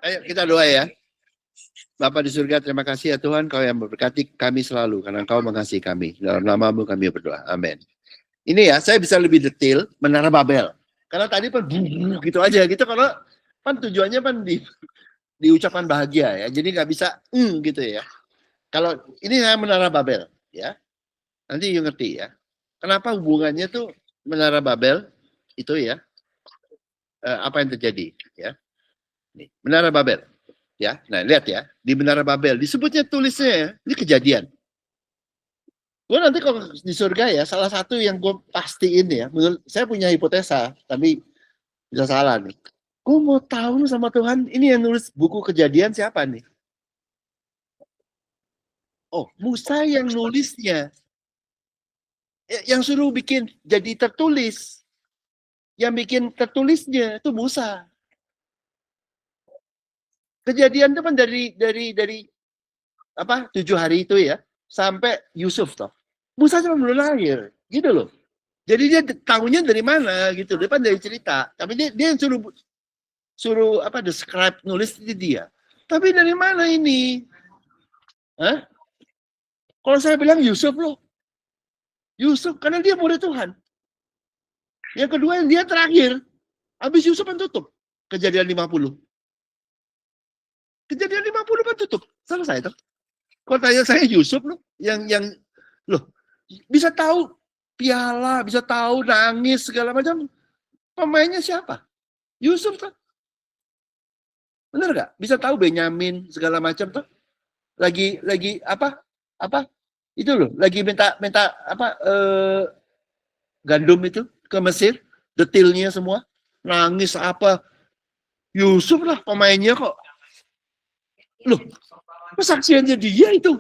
Ayo kita doa ya. Bapa di surga, terima kasih ya Tuhan, Kau yang memberkati kami selalu, karena Kau mengasihi kami. Dalam nama-Mu kami berdoa. Amin. Ini ya, saya bisa lebih detail Menara Babel. Karena tadi kan gitu aja gitu, kalau kan tujuannya kan diucapkan bahagia ya. Jadi nggak bisa gitu ya. Kalau ini saya Menara Babel ya. Nanti you ngerti ya. Kenapa hubungannya tuh Menara Babel itu ya, apa yang terjadi ya. Nih, Menara Babel. Ya, nah lihat ya, di Menara Babel disebutnya tulisnya ya, ini kejadian. Gue nanti kalau di surga ya, salah satu yang gue pastiin ya, menurut saya punya hipotesa, tapi bisa salah nih. Gue mau tahu sama Tuhan, ini yang nulis buku kejadian siapa nih? Oh, Musa yang nulisnya. Yang suruh bikin jadi tertulis. Yang bikin tertulisnya itu Musa. Kejadian itu kan dari apa 7 hari itu ya, sampai Yusuf toh. Musa cuma belum lahir, gitu loh. Jadi dia tahunya dari mana gitu, depan dari cerita. Tapi dia yang suruh apa describe nulis itu dia. Tapi dari mana ini? Hah? Kalau saya bilang Yusuf loh. Yusuf karena dia murid Tuhan. Yang kedua dia terakhir. Habis Yusuf kan tutup. Kejadian 50. Kejadian 50 kan tutup. Selesai toh. Kalau tanya saya Yusuf loh, yang loh bisa tahu piala, bisa tahu nangis segala macam. Pemainnya siapa? Yusuf tuh. Benar nggak? Bisa tahu Benyamin segala macam tuh. Lagi apa? Apa? Itu loh, lagi minta apa gandum itu ke Mesir, detailnya semua. Nangis apa? Yusuf lah pemainnya kok. Loh, kesaksiannya dia itu.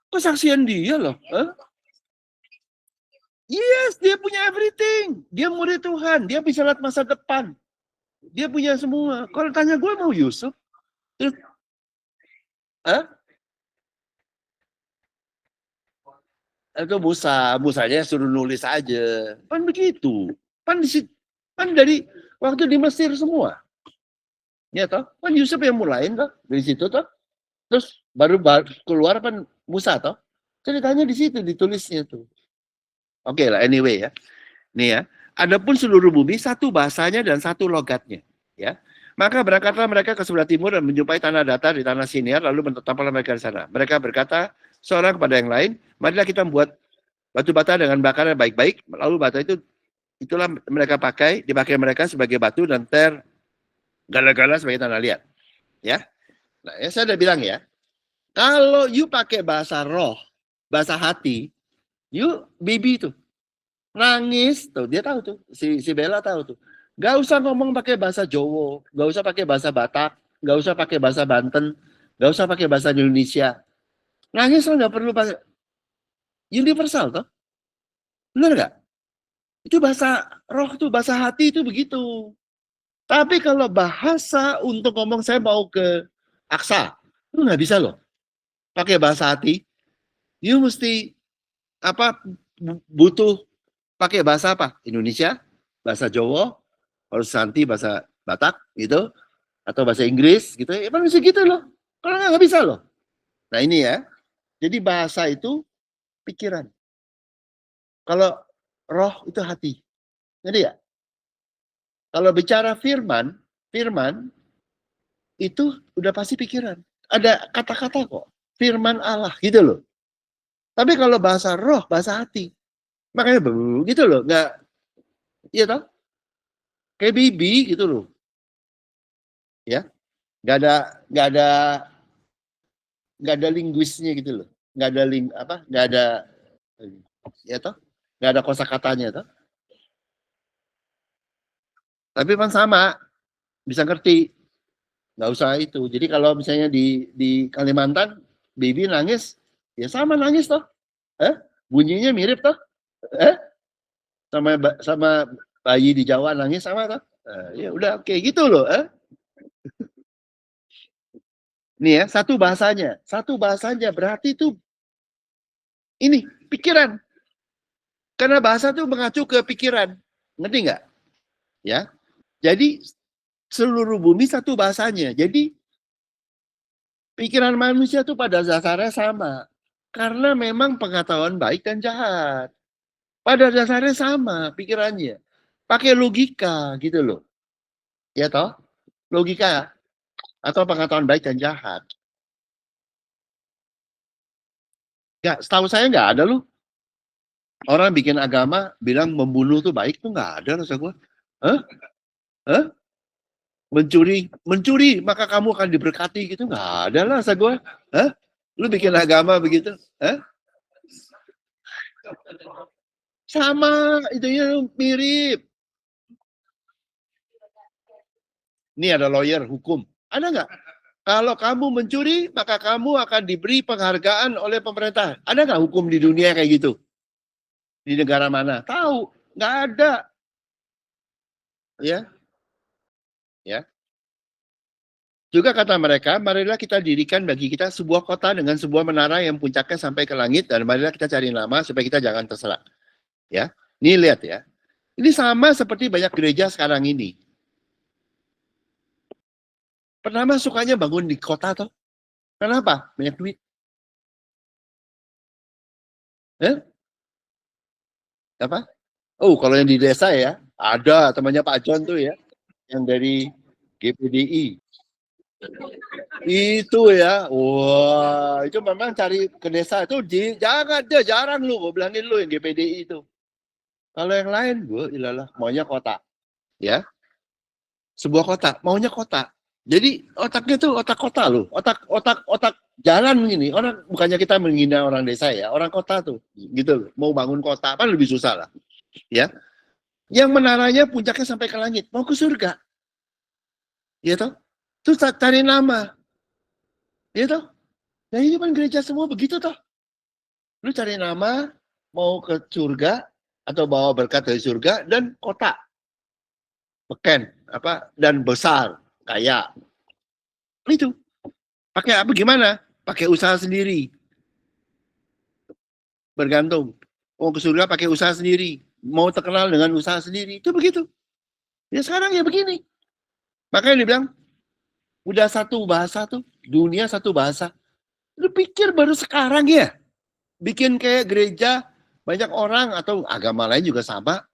Kesaksian dia loh. Yes, dia punya everything. Dia murid Tuhan. Dia bisa lihat masa depan. Dia punya semua. Kalau tanya gue mau Yusuf. Itu Musanya suruh nulis aja. Kan begitu. Kan dari waktu di Mesir semua. Ya toh? Kan Yusuf yang mulain toh. Dari situ toh. Terus baru keluar kan Musa toh. Ceritanya di situ ditulisnya tuh. Oke lah anyway ya. Nih ya. Adapun seluruh bumi satu bahasanya dan satu logatnya. Ya. Maka berangkatlah mereka ke sebelah timur dan menjumpai tanah datar di tanah Siniar, lalu menetaplah mereka di sana. Mereka berkata seorang kepada yang lain, marilah kita membuat batu bata dengan bakaran baik-baik, lalu bata itulah mereka dipakai mereka sebagai batu dan gala-gala sebagai tanah liat. Ya. Nah, ya saya udah bilang ya, kalau you pakai bahasa roh, bahasa hati, you baby tuh nangis tuh, dia tahu tuh, si Bella tahu tuh. Gak usah ngomong pakai bahasa Jawa, gak usah pakai bahasa Batak, gak usah pakai bahasa Banten, gak usah pakai bahasa Indonesia. Nangis lo nggak perlu pakai universal toh, benar nggak? Itu bahasa roh tuh, bahasa hati itu begitu. Tapi kalau bahasa untuk ngomong saya mau ke Aksa, itu nggak bisa loh. Pakai bahasa hati, you mesti apa butuh pakai bahasa apa? Indonesia, bahasa Jawa, harus Santi bahasa Batak gitu, atau bahasa Inggris gitu. Ya mesti gitu loh. Kalau nggak bisa loh. Nah ini ya. Jadi bahasa itu pikiran. Kalau roh itu hati. Jadi ya. Kalau bicara firman itu udah pasti pikiran. Ada kata-kata kok. Firman Allah gitu loh. Tapi kalau bahasa roh, bahasa hati. Makanya begitu loh. Nggak, iya toh? Kayak bibi gitu loh. Ya. Nggak ada linguisnya gitu loh. Nggak ada ya toh? Nggak ada kosakatanya toh. Tapi kan sama, bisa ngerti. Nggak usah itu. Jadi kalau misalnya di Kalimantan, baby nangis, ya sama nangis toh. Bunyinya mirip toh. Sama bayi di Jawa nangis sama toh. Ya udah kayak gitu loh. Nih ya, satu bahasanya berarti itu ini pikiran. Karena bahasa itu mengacu ke pikiran. Ngerti nggak? Ya. Jadi Seluruh bumi satu bahasanya. Jadi pikiran manusia tuh pada dasarnya sama. Karena memang pengetahuan baik dan jahat. Pada dasarnya sama pikirannya. Pakai logika gitu loh. Ya toh? Logika atau pengetahuan baik dan jahat. Ya, setahu saya nggak ada loh. Orang bikin agama bilang membunuh tuh baik tuh nggak ada rasa gue. Hah? Hah? Mencuri maka kamu akan diberkati gitu nggak ada lah rasa gue. Hah? Lu bikin agama begitu? Hah? Sama, itunya mirip. Ini ada lawyer hukum. Ada nggak? Kalau kamu mencuri, maka kamu akan diberi penghargaan oleh pemerintah. Ada nggak hukum di dunia kayak gitu? Di negara mana? Tahu, nggak ada. Ya, ya. Juga kata mereka, marilah kita dirikan bagi kita sebuah kota dengan sebuah menara yang puncaknya sampai ke langit, dan marilah kita cari nama supaya kita jangan terserak. Ya, ini lihat ya. Ini sama seperti banyak gereja sekarang ini. Pertama sukanya bangun di kota toh. Kenapa? Banyak duit. Eh? Apa? Oh, kalau yang di desa ya, ada temannya Pak John tuh ya, yang dari GPDI. Itu ya, wah, itu memang cari ke desa itu jangan deh, jarang lu, gue bilangin lu yang GPDI itu. Kalau yang lain, gue ilalah maunya kota, ya, sebuah kota, maunya kota. Jadi otaknya tuh otak kota loh, otak jalan gini. Orang bukannya kita menghina orang desa ya, orang kota tuh, gitu loh. Mau bangun kota apa lebih susah lah, ya. Yang menaranya puncaknya sampai ke langit, mau ke surga, ya toh. Terus cari nama, ya toh. Nah ini kan gereja semua begitu toh. Lu cari nama, mau ke surga atau bawa berkat dari surga dan kota, beken apa dan besar, kaya. Itu pakai apa gimana? Pakai usaha sendiri. Bergantung. Mau ke surga pakai usaha sendiri, mau terkenal dengan usaha sendiri. Itu begitu. Ya sekarang ya begini. Makanya dia bilang udah satu bahasa tuh, dunia satu bahasa. Lu pikir baru sekarang ya bikin kayak gereja banyak orang atau agama lain juga sama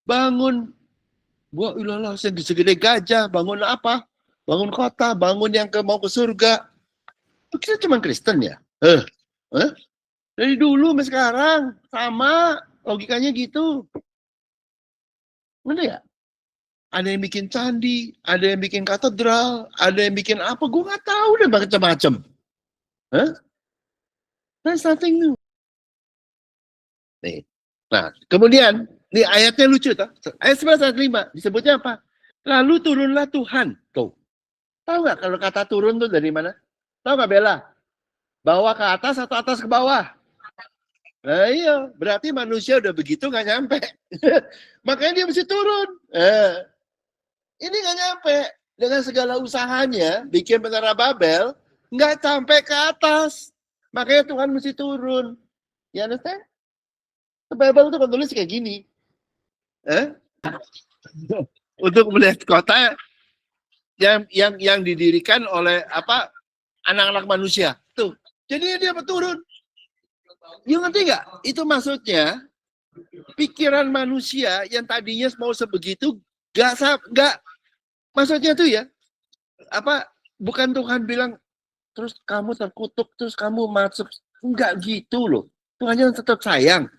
bangun gua ilah segede gajah bangun apa bangun kota bangun yang mau ke surga kita cuma Kristen ya dari dulu sampai sekarang sama logikanya gitu mana ya ada yang bikin candi ada yang bikin katedral ada yang bikin apa gua nggak tahu deh macam-macam that's nothing new. Nih. Nah, kemudian ini ayatnya lucu toh. Ayat 11 ayat 5 disebutnya apa? Lalu turunlah Tuhan. Tuh. Tahu nggak kalau kata turun tuh dari mana? Tahu nggak Bella? Bawah ke atas atau atas ke bawah? Nah iya, berarti manusia udah begitu nggak nyampe. Makanya dia mesti turun. Ini nggak nyampe. Dengan segala usahanya, bikin menara Babel, nggak sampai ke atas. Makanya Tuhan mesti turun. Ya understand? Bible itu menulis kayak gini. Untuk melihat kota yang didirikan oleh apa anak-anak manusia. Tuh. Jadi dia turun. You ngerti nggak? Itu maksudnya pikiran manusia yang tadinya mau sebegitu nggak maksudnya tuh ya apa bukan Tuhan bilang terus kamu terkutuk terus kamu masuk nggak gitu loh. Tuhannya tetap sayang.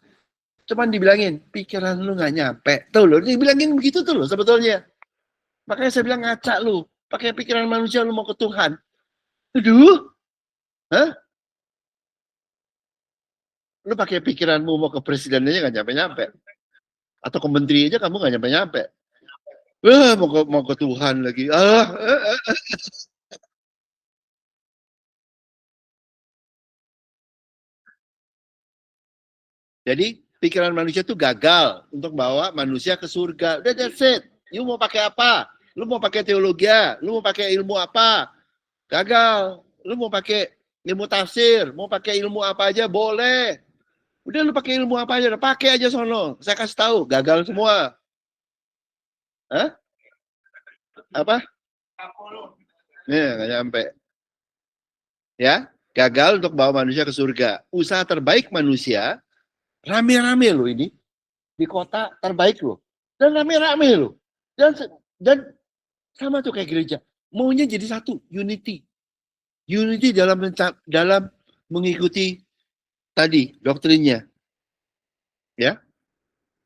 Cuman dibilangin pikiran lu nggak nyampe. Tuh loh, dibilangin begitu tuh loh sebetulnya. Makanya saya bilang ngaca lu. Pakai pikiran manusia lu mau ke Tuhan. Aduh. Hah? Lu pakai pikiranmu mau ke presiden aja nggak nyampe-nyampe. Atau ke menteri aja kamu nggak nyampe-nyampe. Mau ke Tuhan lagi. Jadi pikiran manusia itu gagal untuk bawa manusia ke surga. Udah that's it. You mau pakai apa? Lu mau pakai teologi? Lu mau pakai ilmu apa? Gagal. Lu mau pakai ilmu tafsir? Mau pakai ilmu apa aja? Boleh. Udah lu pakai ilmu apa aja? Pakai aja sono. Saya kasih tahu. Gagal semua. Hah? apa? Nggak nyampe. Ya, gagal untuk bawa manusia ke surga. Usaha terbaik manusia, rame-rame loh ini. Di kota terbaik loh. Dan rame-rame loh. Dan sama tuh kayak gereja. Maunya jadi satu, unity. Unity dalam mengikuti tadi doktrinnya. Ya.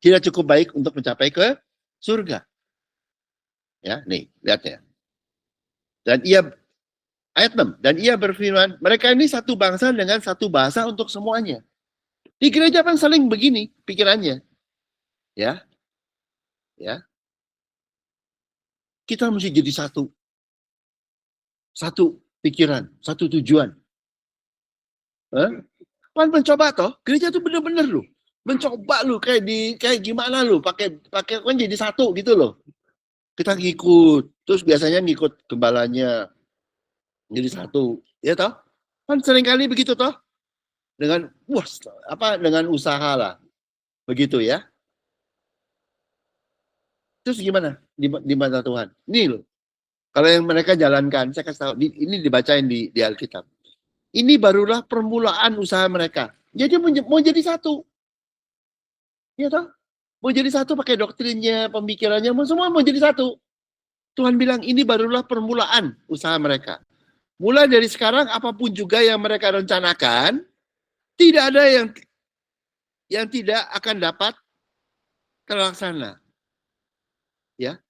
Tidak cukup baik untuk mencapai ke surga. Ya, nih, lihat ya. Dan ia ayat 6, dan ia berfirman, mereka ini satu bangsa dengan satu bahasa untuk semuanya. Di gereja kan saling begini pikirannya. Ya. Ya. Kita mesti jadi satu. Satu pikiran, satu tujuan. Kan mencoba toh, gereja tuh bener-bener loh. Mencoba lu kayak gimana lu pakai kan jadi satu gitu loh. Kita ngikut, terus biasanya ngikut gembalanya jadi satu, ya toh? Kan sering kali begitu toh? Dengan dengan usaha lah. Begitu ya. Terus gimana di mata Tuhan? Ini loh. Kalau yang mereka jalankan, saya kasih tahu, ini dibacain di Alkitab. Ini barulah permulaan usaha mereka. Jadi mau jadi satu. Ya toh? Mau jadi satu pakai doktrinnya, pemikirannya, semua mau jadi satu. Tuhan bilang ini barulah permulaan usaha mereka. Mulai dari sekarang apapun juga yang mereka rencanakan, tidak ada yang tidak akan dapat terlaksana. Ya.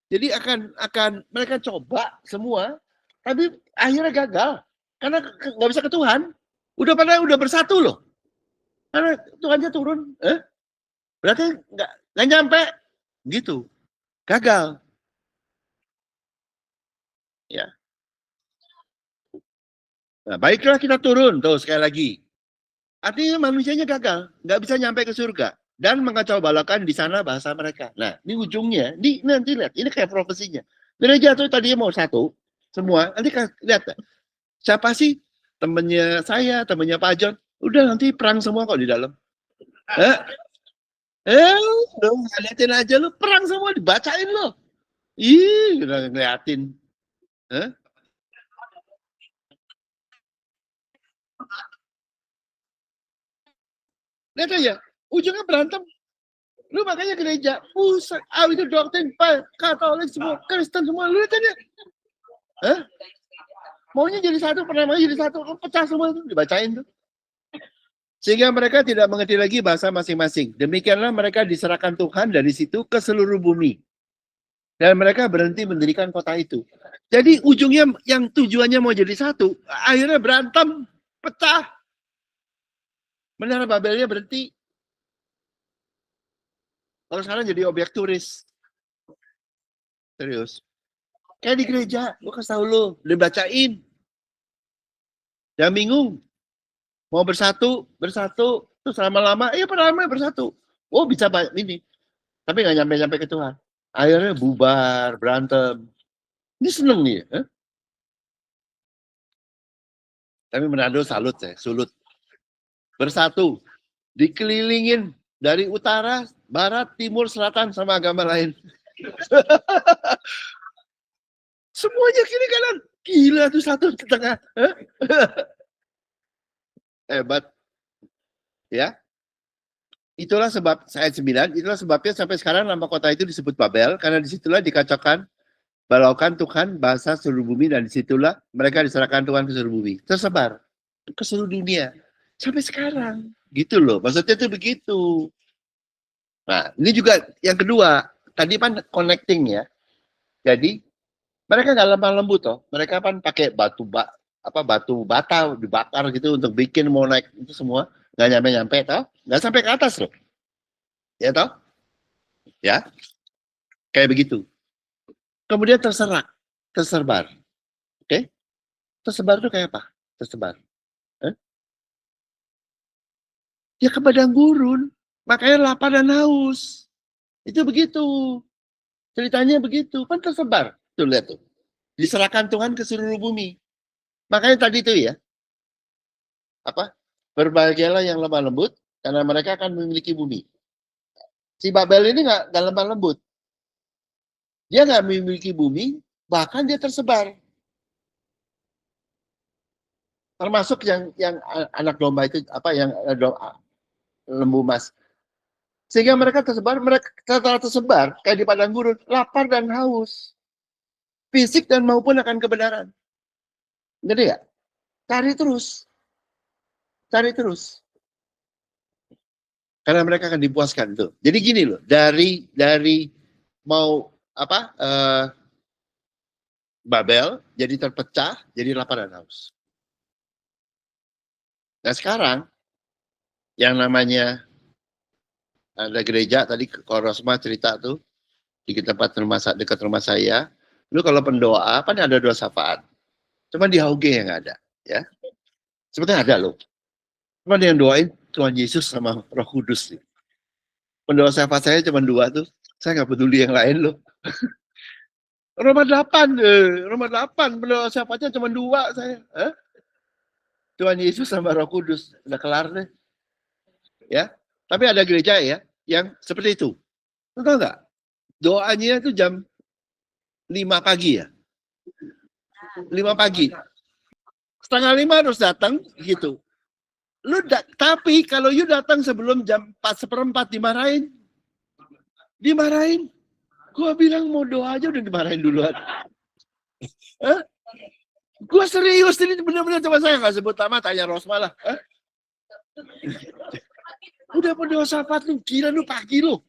Jadi akan mereka coba semua, tapi akhirnya gagal karena nggak bisa ke Tuhan. Udah bersatu loh. Karena Tuhannya turun, berarti nggak nyampe, gitu, gagal. Ya. Nah, baiklah kita turun tuh sekali lagi. Artinya manusianya gagal, nggak bisa nyampe ke surga dan mengacau balakan di sana bahasa mereka. Nah, ini ujungnya, nanti lihat, ini kayak profesinya. Gereja tuh tadinya mau satu, semua. Nanti lihat, siapa sih temennya saya, temennya Pak John? Udah nanti perang semua kok di dalam. Dong, liatin aja lu, perang semua dibacain lo. Ih, udah ngeliatin. Lihat aja, ujungnya berantem. Lu makanya gereja, pusat, itu doktrin, Katolik semua, Kristen semua, lu lihat aja. Maunya jadi satu, pernah jadi satu, pecah semua itu, dibacain tuh. Sehingga mereka tidak mengerti lagi bahasa masing-masing. Demikianlah mereka diserahkan Tuhan dari situ ke seluruh bumi. Dan mereka berhenti mendirikan kota itu. Jadi ujungnya yang tujuannya mau jadi satu, akhirnya berantem, pecah. Menara Babelnya berhenti. Kalau sekarang jadi objek turis. Serius. Kayak di gereja, gue kasih tau lu, dibacain. Jangan bingung. Mau bersatu, terus lama-lama, lama bersatu. Oh bisa ini. Tapi nggak nyampe-nyampe ke Tuhan. Akhirnya bubar, berantem. Ini seneng nih. Tapi Manado salut saya, sulut. Bersatu, dikelilingin dari utara, barat, timur, selatan sama agama lain. Semuanya kiri kanan. Gila tuh satu di tengah. Hebat. Ya. Itulah sebab ayat 9, itulah sebabnya sampai sekarang nama kota itu disebut Babel, karena disitulah dikacaukan balaukan Tuhan bahasa seluruh bumi, dan disitulah mereka diserahkan Tuhan ke seluruh bumi. Tersebar ke seluruh dunia. Sampai sekarang. Gitu loh. Maksudnya itu begitu. Nah, ini juga yang kedua. Tadi kan connecting ya. Jadi, mereka nggak lemah lembut toh. Mereka kan pakai batu bata dibakar gitu untuk bikin mau naik itu semua. Nggak nyampe-nyampe toh. Nggak sampai ke atas loh. Ya toh? Ya. Kayak begitu. Kemudian tersebar. Oke? Tersebar itu kayak apa? Tersebar. Ya ke padang gurun. Makanya lapar dan haus. Itu begitu. Ceritanya begitu. Kan tersebar. Tuh lihat tuh. Diserahkan Tuhan ke seluruh bumi. Makanya tadi itu ya. Berbahagialah yang lemah lembut, karena mereka akan memiliki bumi. Si Babel ini nggak lemah lembut. Dia nggak memiliki bumi, bahkan dia tersebar. Termasuk yang anak domba itu apa yang lembu emas. Sehingga mereka tersebar kayak di padang gurun, lapar dan haus. Fisik dan maupun akan kebenaran. Ngerti ya? Cari terus. Cari terus. Karena mereka akan dipuaskan tuh. Jadi gini loh, dari mau apa Babel jadi terpecah, jadi lapar dan haus. Nah sekarang yang namanya ada gereja tadi Korosma cerita tuh di tempat dekat rumah saya. Lu kalau pendoa kan ada doa syafaat. Cuma di HUG yang nggak ada, ya. Sebetulnya ada loh. Cuma yang doain Tuhan Yesus sama Roh Kudus. Pendoa syafaat saya cuma 2 tuh. Saya nggak peduli yang lain loh. Roma 8, Roma 8 pendoa syafaatnya cuma 2 saya. Tuhan Yesus sama Roh Kudus, udah kelar deh. Ya, tapi ada gereja ya yang seperti itu. Tahu nggak? Doanya itu jam 5 pagi ya. 5 pagi. Setengah 5 harus datang gitu. Tapi kalau you datang sebelum jam 4:15 dimarahin. Dimarahin. Gua bilang mau doa aja udah dimarahin duluan. Gua serius ini benar-benar, coba saya nggak sebut nama, tanya Rosma lah. Udah berdoa syafaat lu, gila lu pagi lu.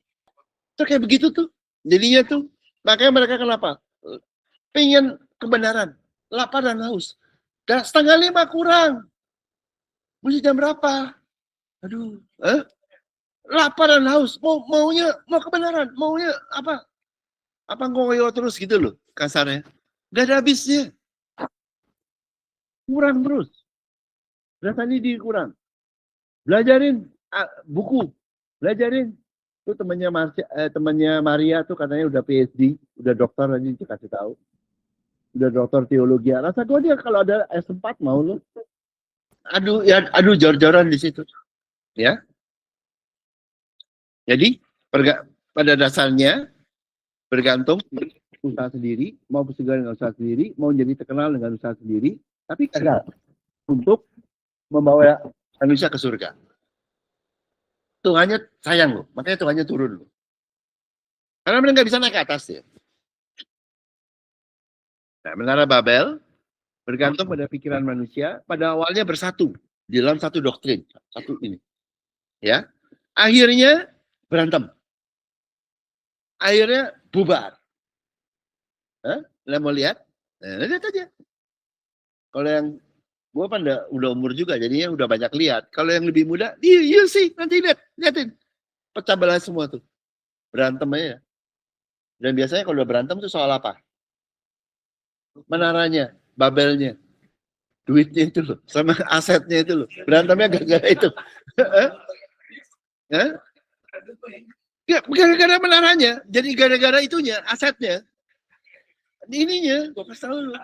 Terus kayak begitu tuh. Jadinya tuh, makanya mereka kenapa? Pengen kebenaran, lapar dan haus. Dan 4:30 kurang. Mesti jam berapa? Aduh, lapar dan haus. Mau kebenaran, maunya apa? Apa ngoyo terus gitu loh, kasarnya. Gak ada habisnya. Kurang terus. Rasanya dikurang. Belajarin buku. Belajarin. Itu temannya Maria tuh katanya udah PhD, udah dokter aja dikasih tahu. Udah dokter teologi. Rasa gue dia kalau ada S4 mau lu. Aduh jor-joran di situ. Ya. Jadi pada dasarnya bergantung usaha sendiri, mau bersegar dengan usaha sendiri, mau jadi terkenal dengan usaha sendiri, tapi gagal untuk membawa manusia ke surga. Tuhannya sayang loh, makanya Tuhannya turun loh. Karena mereka nggak bisa naik ke atas ya. Nah, Menara Babel bergantung pada pikiran manusia, pada awalnya bersatu di dalam satu doktrin, satu ini. Ya. Akhirnya berantem. Akhirnya bubar. Mau lihat? Nah, lihat aja. Kalau yang gue kan udah umur juga, jadinya udah banyak lihat. Kalau yang lebih muda, iya sih, nanti liatin. Pecah belah semua tuh. Berantem aja. Dan biasanya kalau udah berantem tuh soal apa? Menaranya, Babelnya, duitnya itu loh, sama asetnya itu loh. Berantemnya gara-gara itu. Ya, gara-gara menaranya, jadi gara-gara itunya, asetnya. Ininya, gue kasih tahu loh.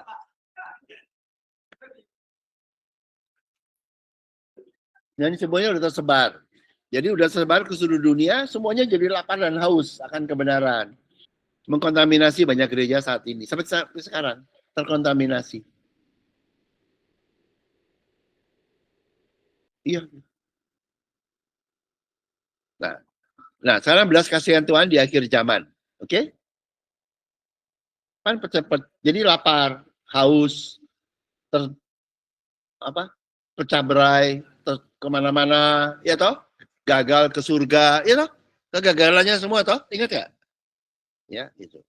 Dan semuanya udah tersebar. Jadi udah tersebar ke seluruh dunia, semuanya jadi lapar dan haus akan kebenaran. Mengkontaminasi banyak gereja saat ini. Sampai sekarang, terkontaminasi. Iya. Nah, sekarang belas kasihan Tuhan di akhir zaman. Oke? Kan cepet. Jadi lapar, haus, pecah berai, kemana-mana, ya toh? Gagal ke surga, ya toh? Kegagalannya semua toh? Ingat ya? Ya, itu.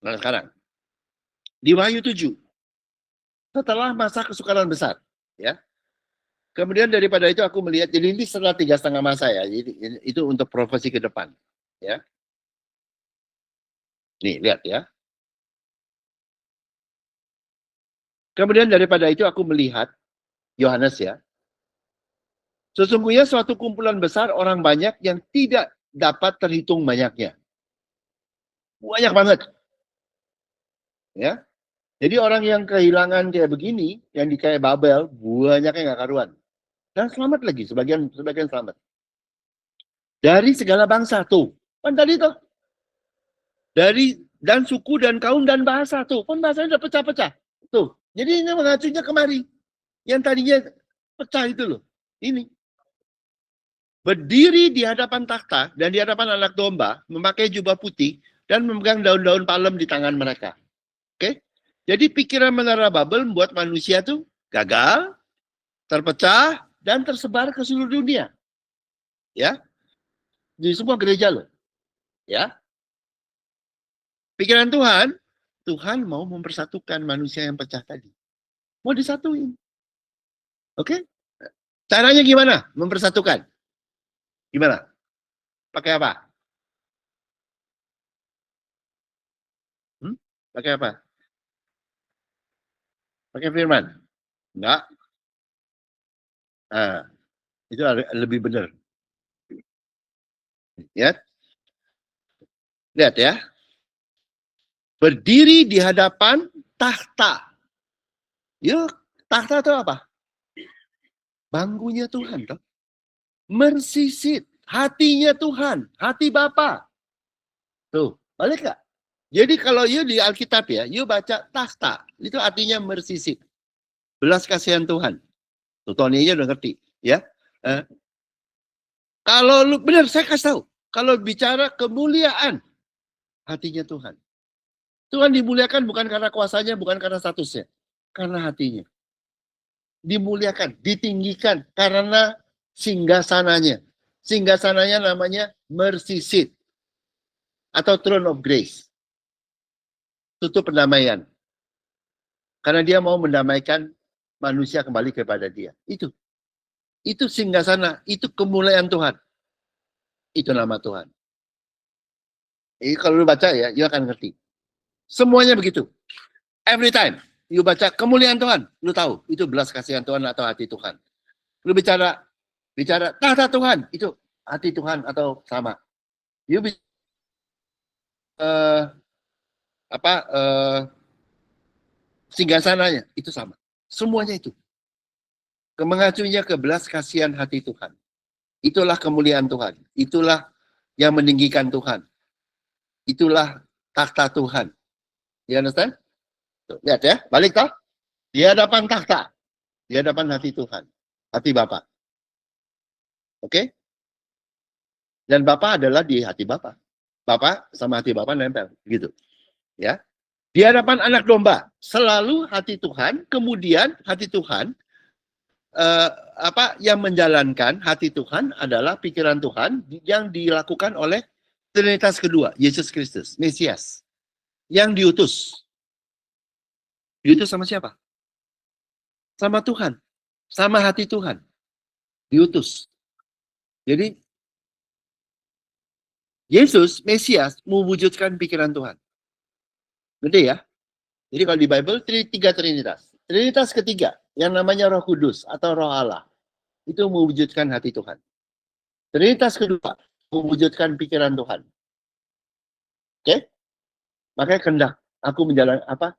Nah, sekarang. Di Wahyu 7. Setelah masa kesukaran besar. Ya. Kemudian daripada itu aku melihat, jadi ini setelah 3,5 masa ya. Jadi itu untuk profesi ke depan. Ya. Nih, lihat ya. Kemudian daripada itu aku melihat, Yohanes ya. Sesungguhnya suatu kumpulan besar orang banyak yang tidak dapat terhitung banyaknya. Banyak banget. Ya. Jadi orang yang kehilangan kayak begini, yang di kayak Babel, banyaknya nggak karuan. Dan selamat lagi, sebagian selamat. Dari segala bangsa tuh. Kan tadi tuh. Dari dan suku dan kaum dan bahasa. Tuh, kan bahasanya udah pecah-pecah. Tuh, jadi ini mengacunya kemari. Yang tadinya pecah itu loh. Ini. Berdiri di hadapan takhta dan di hadapan anak domba, memakai jubah putih dan memegang daun-daun palem di tangan mereka. Oke? Jadi pikiran menara Babel membuat manusia tuh gagal, terpecah, dan tersebar ke seluruh dunia. Ya. Di semua gereja loh. Ya. Pikiran Tuhan, Tuhan mau mempersatukan manusia yang pecah tadi. Mau disatuin. Oke? Caranya gimana mempersatukan? Gimana? Pakai apa? Pakai apa? Pakai firman? Enggak. Nah, itu lebih benar. Ya. Lihat ya. Berdiri di hadapan takhta. Yuk, takhta itu apa? Bangkunya Tuhan. Toh. Mersisit. Hatinya Tuhan. Hati Bapa. Tuh, balik gak? Jadi kalau you di Alkitab ya, you baca takhta. Itu artinya mersisit. Belas kasihan Tuhan. Tuh, Tony aja udah ngerti. Ya. Kalau lu, benar saya kasih tahu. Kalau bicara kemuliaan, hatinya Tuhan. Tuhan dimuliakan bukan karena kuasanya, bukan karena statusnya. Karena hatinya. Dimuliakan, ditinggikan karena singgasananya. Singgasananya namanya mercy seat atau throne of grace. Tutup pendamaian. Karena dia mau mendamaikan manusia kembali kepada dia. Itu singgasana, itu kemuliaan Tuhan. Itu nama Tuhan. Jadi kalau lu baca ya, you akan ngerti. Semuanya begitu. Every time you baca kemuliaan Tuhan, lu tahu itu belas kasihan Tuhan atau hati Tuhan. Lu bicara tahta Tuhan, itu hati Tuhan atau sama. You singgasananya itu sama. Semuanya itu. Mengacunya ke belas kasihan hati Tuhan. Itulah kemuliaan Tuhan. Itulah yang meninggikan Tuhan. Itulah takhta Tuhan. You understand? Tuh, lihat ya, balik toh. Di hadapan takhta. Di hadapan hati Tuhan. Hati Bapa. Oke? Dan Bapa adalah di hati Bapa. Bapa sama hati Bapa nempel. Gitu. Ya. Di hadapan anak domba. Selalu hati Tuhan. Kemudian hati Tuhan. Yang menjalankan hati Tuhan adalah pikiran Tuhan yang dilakukan oleh Trinitas kedua, Yesus Kristus, Mesias, yang diutus. Diutus sama siapa? Sama Tuhan, sama hati Tuhan, diutus. Jadi Yesus, Mesias, mewujudkan pikiran Tuhan. Ngerti ya? Jadi kalau di Bible, tiga Trinitas. Trinitas ketiga, yang namanya Roh Kudus atau Roh Allah, itu mewujudkan hati Tuhan. Trinitas kedua, mewujudkan pikiran Tuhan. Oke? Makanya kehendak aku menjalankan apa?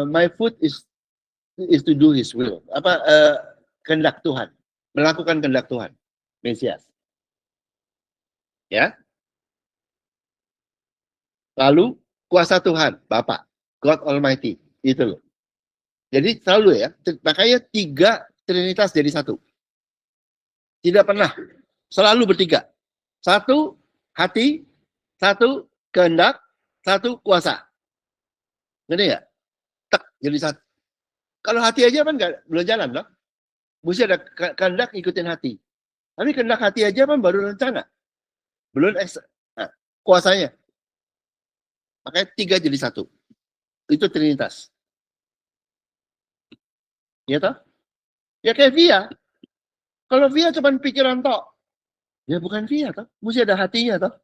My foot is to do His will. Kehendak Tuhan, melakukan kehendak Tuhan, Mesias. Ya. Lalu kuasa Tuhan, Bapa, God Almighty, itu loh. Jadi selalu ya, makanya tiga Trinitas jadi satu. Tidak pernah, selalu bertiga. Satu hati, satu kehendak, satu kuasa. Ngerti nggak? Tak jadi satu. Kalau hati aja kan belum jalan loh. Mesti ada kehendak ikutin hati. Tapi kehendak hati aja kan baru rencana. Belum kuasanya. Makanya tiga jadi satu. Itu Trinitas. Ya toh? Ya kayak Via. Kalau Via cuma pikiran toh. Ya bukan Via toh. Mesti ada hatinya toh.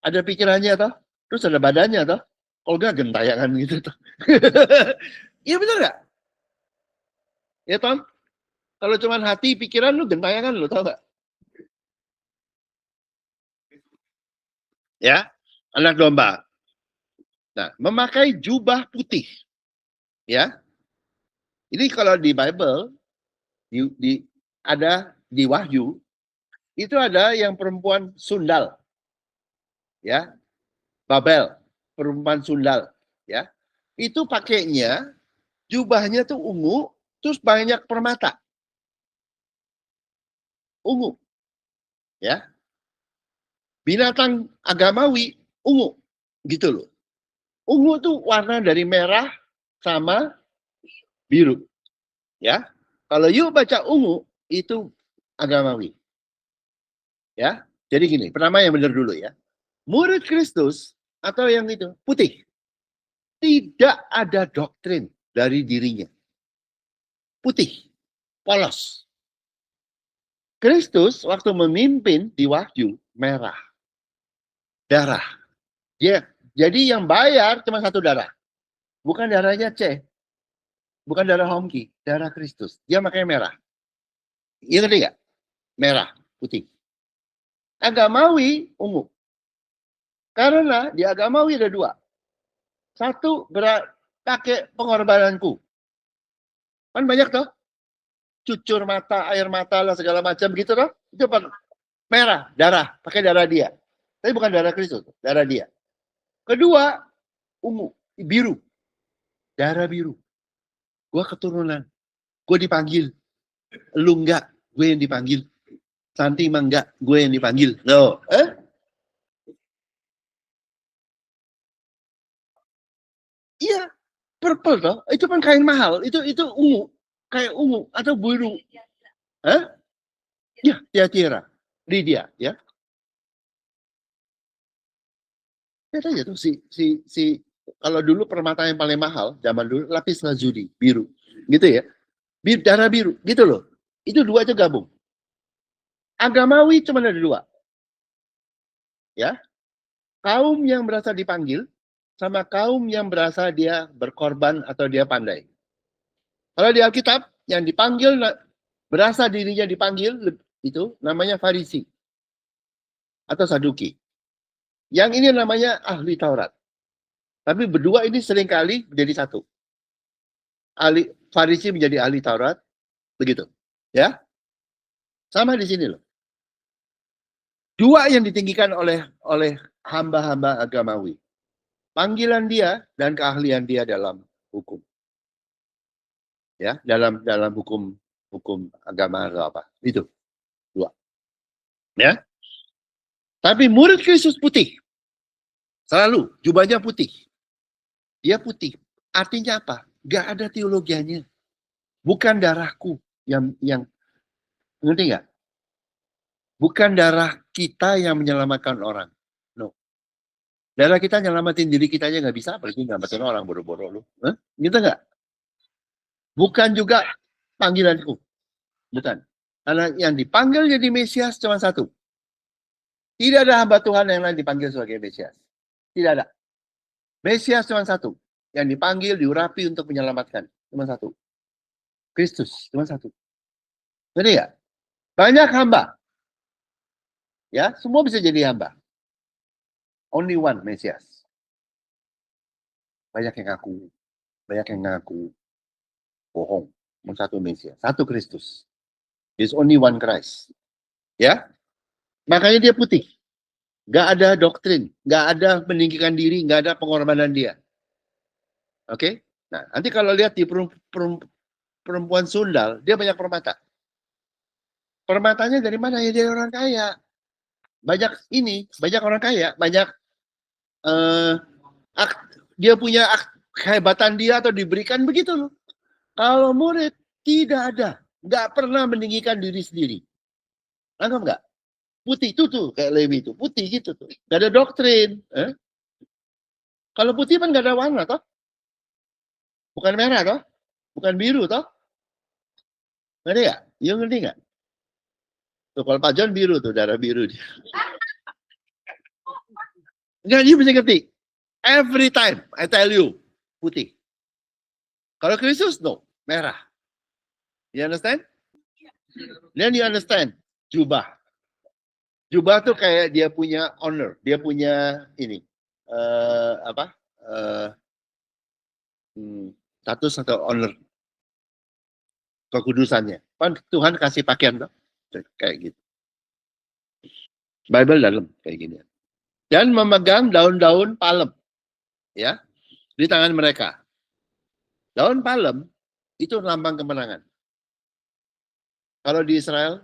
Ada pikirannya toh. Terus ada badannya toh. Kalau enggak gentayangan gitu toh. Iya benar nggak? Ya Tom. Kalau cuma hati, pikiran lu gentayangan lu tau nggak? Ya, anak domba. Nah, memakai jubah putih. Ya. Ini kalau di Bible ada di Wahyu itu ada yang perempuan sundal. Ya. Babel, perempuan sundal, ya. Itu pakainya jubahnya tuh ungu, terus banyak permata. Ungu, ya. Binatang agamawi ungu, gitu loh. Ungu tuh warna dari merah sama biru, ya. Kalau you baca ungu itu agamawi, ya. Jadi gini, pertama yang benar dulu ya. Murid Kristus atau yang itu putih, tidak ada doktrin dari dirinya. Putih, polos. Kristus waktu memimpin di Wahyu merah, darah. Ya, jadi yang bayar cuma satu darah, bukan darahnya C, bukan darah Hongki, darah Kristus. Dia makanya merah. Iya ngerti nggak? Merah, putih. Agamawi ungu. Karena di agamawi ada dua. Satu pakai pengorbananku. Kan banyak toh, cucur mata, air mata lah segala macam gitu toh. Itu merah, darah, pakai darah dia. Tapi bukan darah Kristus, darah dia. Kedua, ungu, biru. Darah biru. Gue keturunan. Gue dipanggil. Lu enggak, gue yang dipanggil. Santi mah enggak, gue yang dipanggil. No. Iya, purple toh. Itu kan kain mahal. Itu ungu. Kayak ungu atau biru. Hah? Ya, Tiatira. Lydia, ya. Lihat aja tuh si kalau dulu permata yang paling mahal zaman dulu lapis lazuli biru, gitu ya. Darah biru, gitu loh. Itu dua aja gabung. Agamawi cuma ada dua. Ya. Kaum yang berasa dipanggil sama kaum yang berasa dia berkorban atau dia pandai. Kalau di Alkitab yang dipanggil berasa dirinya dipanggil itu namanya Farisi atau Saduki. Yang ini namanya ahli Taurat. Tapi berdua ini seringkali menjadi satu. Farisi menjadi ahli Taurat, begitu. Ya. Sama di sini loh. Dua yang ditinggikan oleh hamba-hamba agamawi. Panggilan dia dan keahlian dia dalam hukum. Ya, dalam hukum agama atau apa. Itu. Dua. Ya. Tapi murid Kristus putih. Selalu jubahnya putih. Dia putih. Artinya apa? Gak ada teologianya. Bukan darahku yang ngerti nggak? Bukan darah kita yang menyelamatkan orang. No. Darah kita nyelamatin diri kita aja nggak bisa, apalagi nyelamatin orang boro-boro lu. Gitu nggak? Bukan juga panggilanku. Bukan. Karena yang dipanggil jadi Mesias cuma satu. Tidak ada hamba Tuhan yang lain dipanggil sebagai Mesias. Tidak ada. Mesias cuma satu. Yang dipanggil, diurapi untuk menyelamatkan. Cuma satu. Kristus. Cuma satu. Ngerti ya? Banyak hamba. Ya, semua bisa jadi hamba. Only one Mesias. Banyak yang ngaku. Banyak yang ngaku. Bohong. Satu Mesias. Satu Kristus. There's only one Christ. Ya? Makanya dia putih. Gak ada doktrin. Gak ada meninggikan diri. Gak ada pengorbanan dia. Oke? Nah, nanti kalau lihat di perempuan sundal, dia banyak permata. Permatanya dari mana? Ya dari orang kaya. Banyak orang kaya. Banyak dia punya kehebatan dia atau diberikan begitu loh. Kalau murid tidak ada. Gak pernah meninggikan diri sendiri. Anggap nggak? Putih itu tuh kayak Lewi itu. Putih gitu tuh. Gak ada doktrin. Kalau putih kan gak ada warna toh. Bukan merah toh. Bukan biru toh. Ngerti gak? Iya ngerti gak? Tuh kalau Pak John biru tuh. Darah biru dia. Enggak, dia bisa ngerti. Every time, I tell you. Putih. Kalau Kristus, no. Merah. You understand? Then you understand. Jubah. Jubah tuh kayak dia punya honor. Dia punya ini. Status atau honor. Kekudusannya. Kan Tuhan kasih pakaian tuh. Kayak gitu. Bible dalam kayak gini. Dan memegang daun-daun palem. ya, di tangan mereka. Daun palem itu lambang kemenangan. Kalau di Israel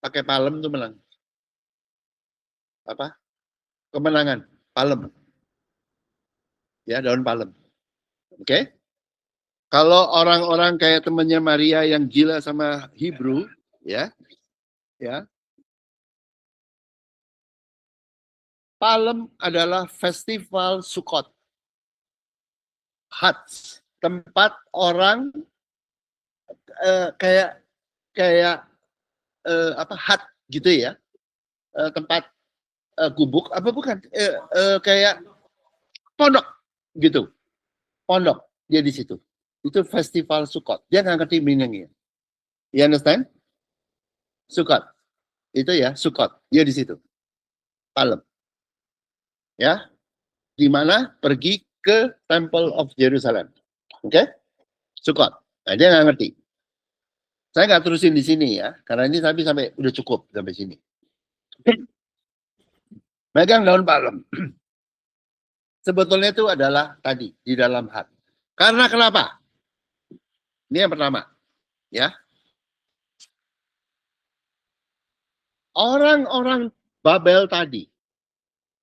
pakai palem itu menang. Apa? Kemenangan, palem. Ya, daun palem. Oke? Kalau orang-orang kayak temannya Maria yang gila sama Hebrew, ya, palem adalah festival Sukkot. Hats, tempat orang kayak apa hat gitu ya, tempat gubuk apa bukan, kayak pondok gitu, pondok dia di situ. Itu festival Sukkot. Dia nggak ngerti meaningnya. You understand? Sukkot itu ya, Sukkot dia di situ. Palem, ya, di mana pergi ke Temple of Jerusalem. Oke? Okay? Sukkot. Nah, dia nggak ngerti. Saya nggak terusin di sini ya, karena ini sampai udah cukup sampai sini. Megang daun palem. Sebetulnya itu adalah tadi di dalam hati. Karena kenapa? Ini yang pertama, ya. Orang-orang Babel tadi,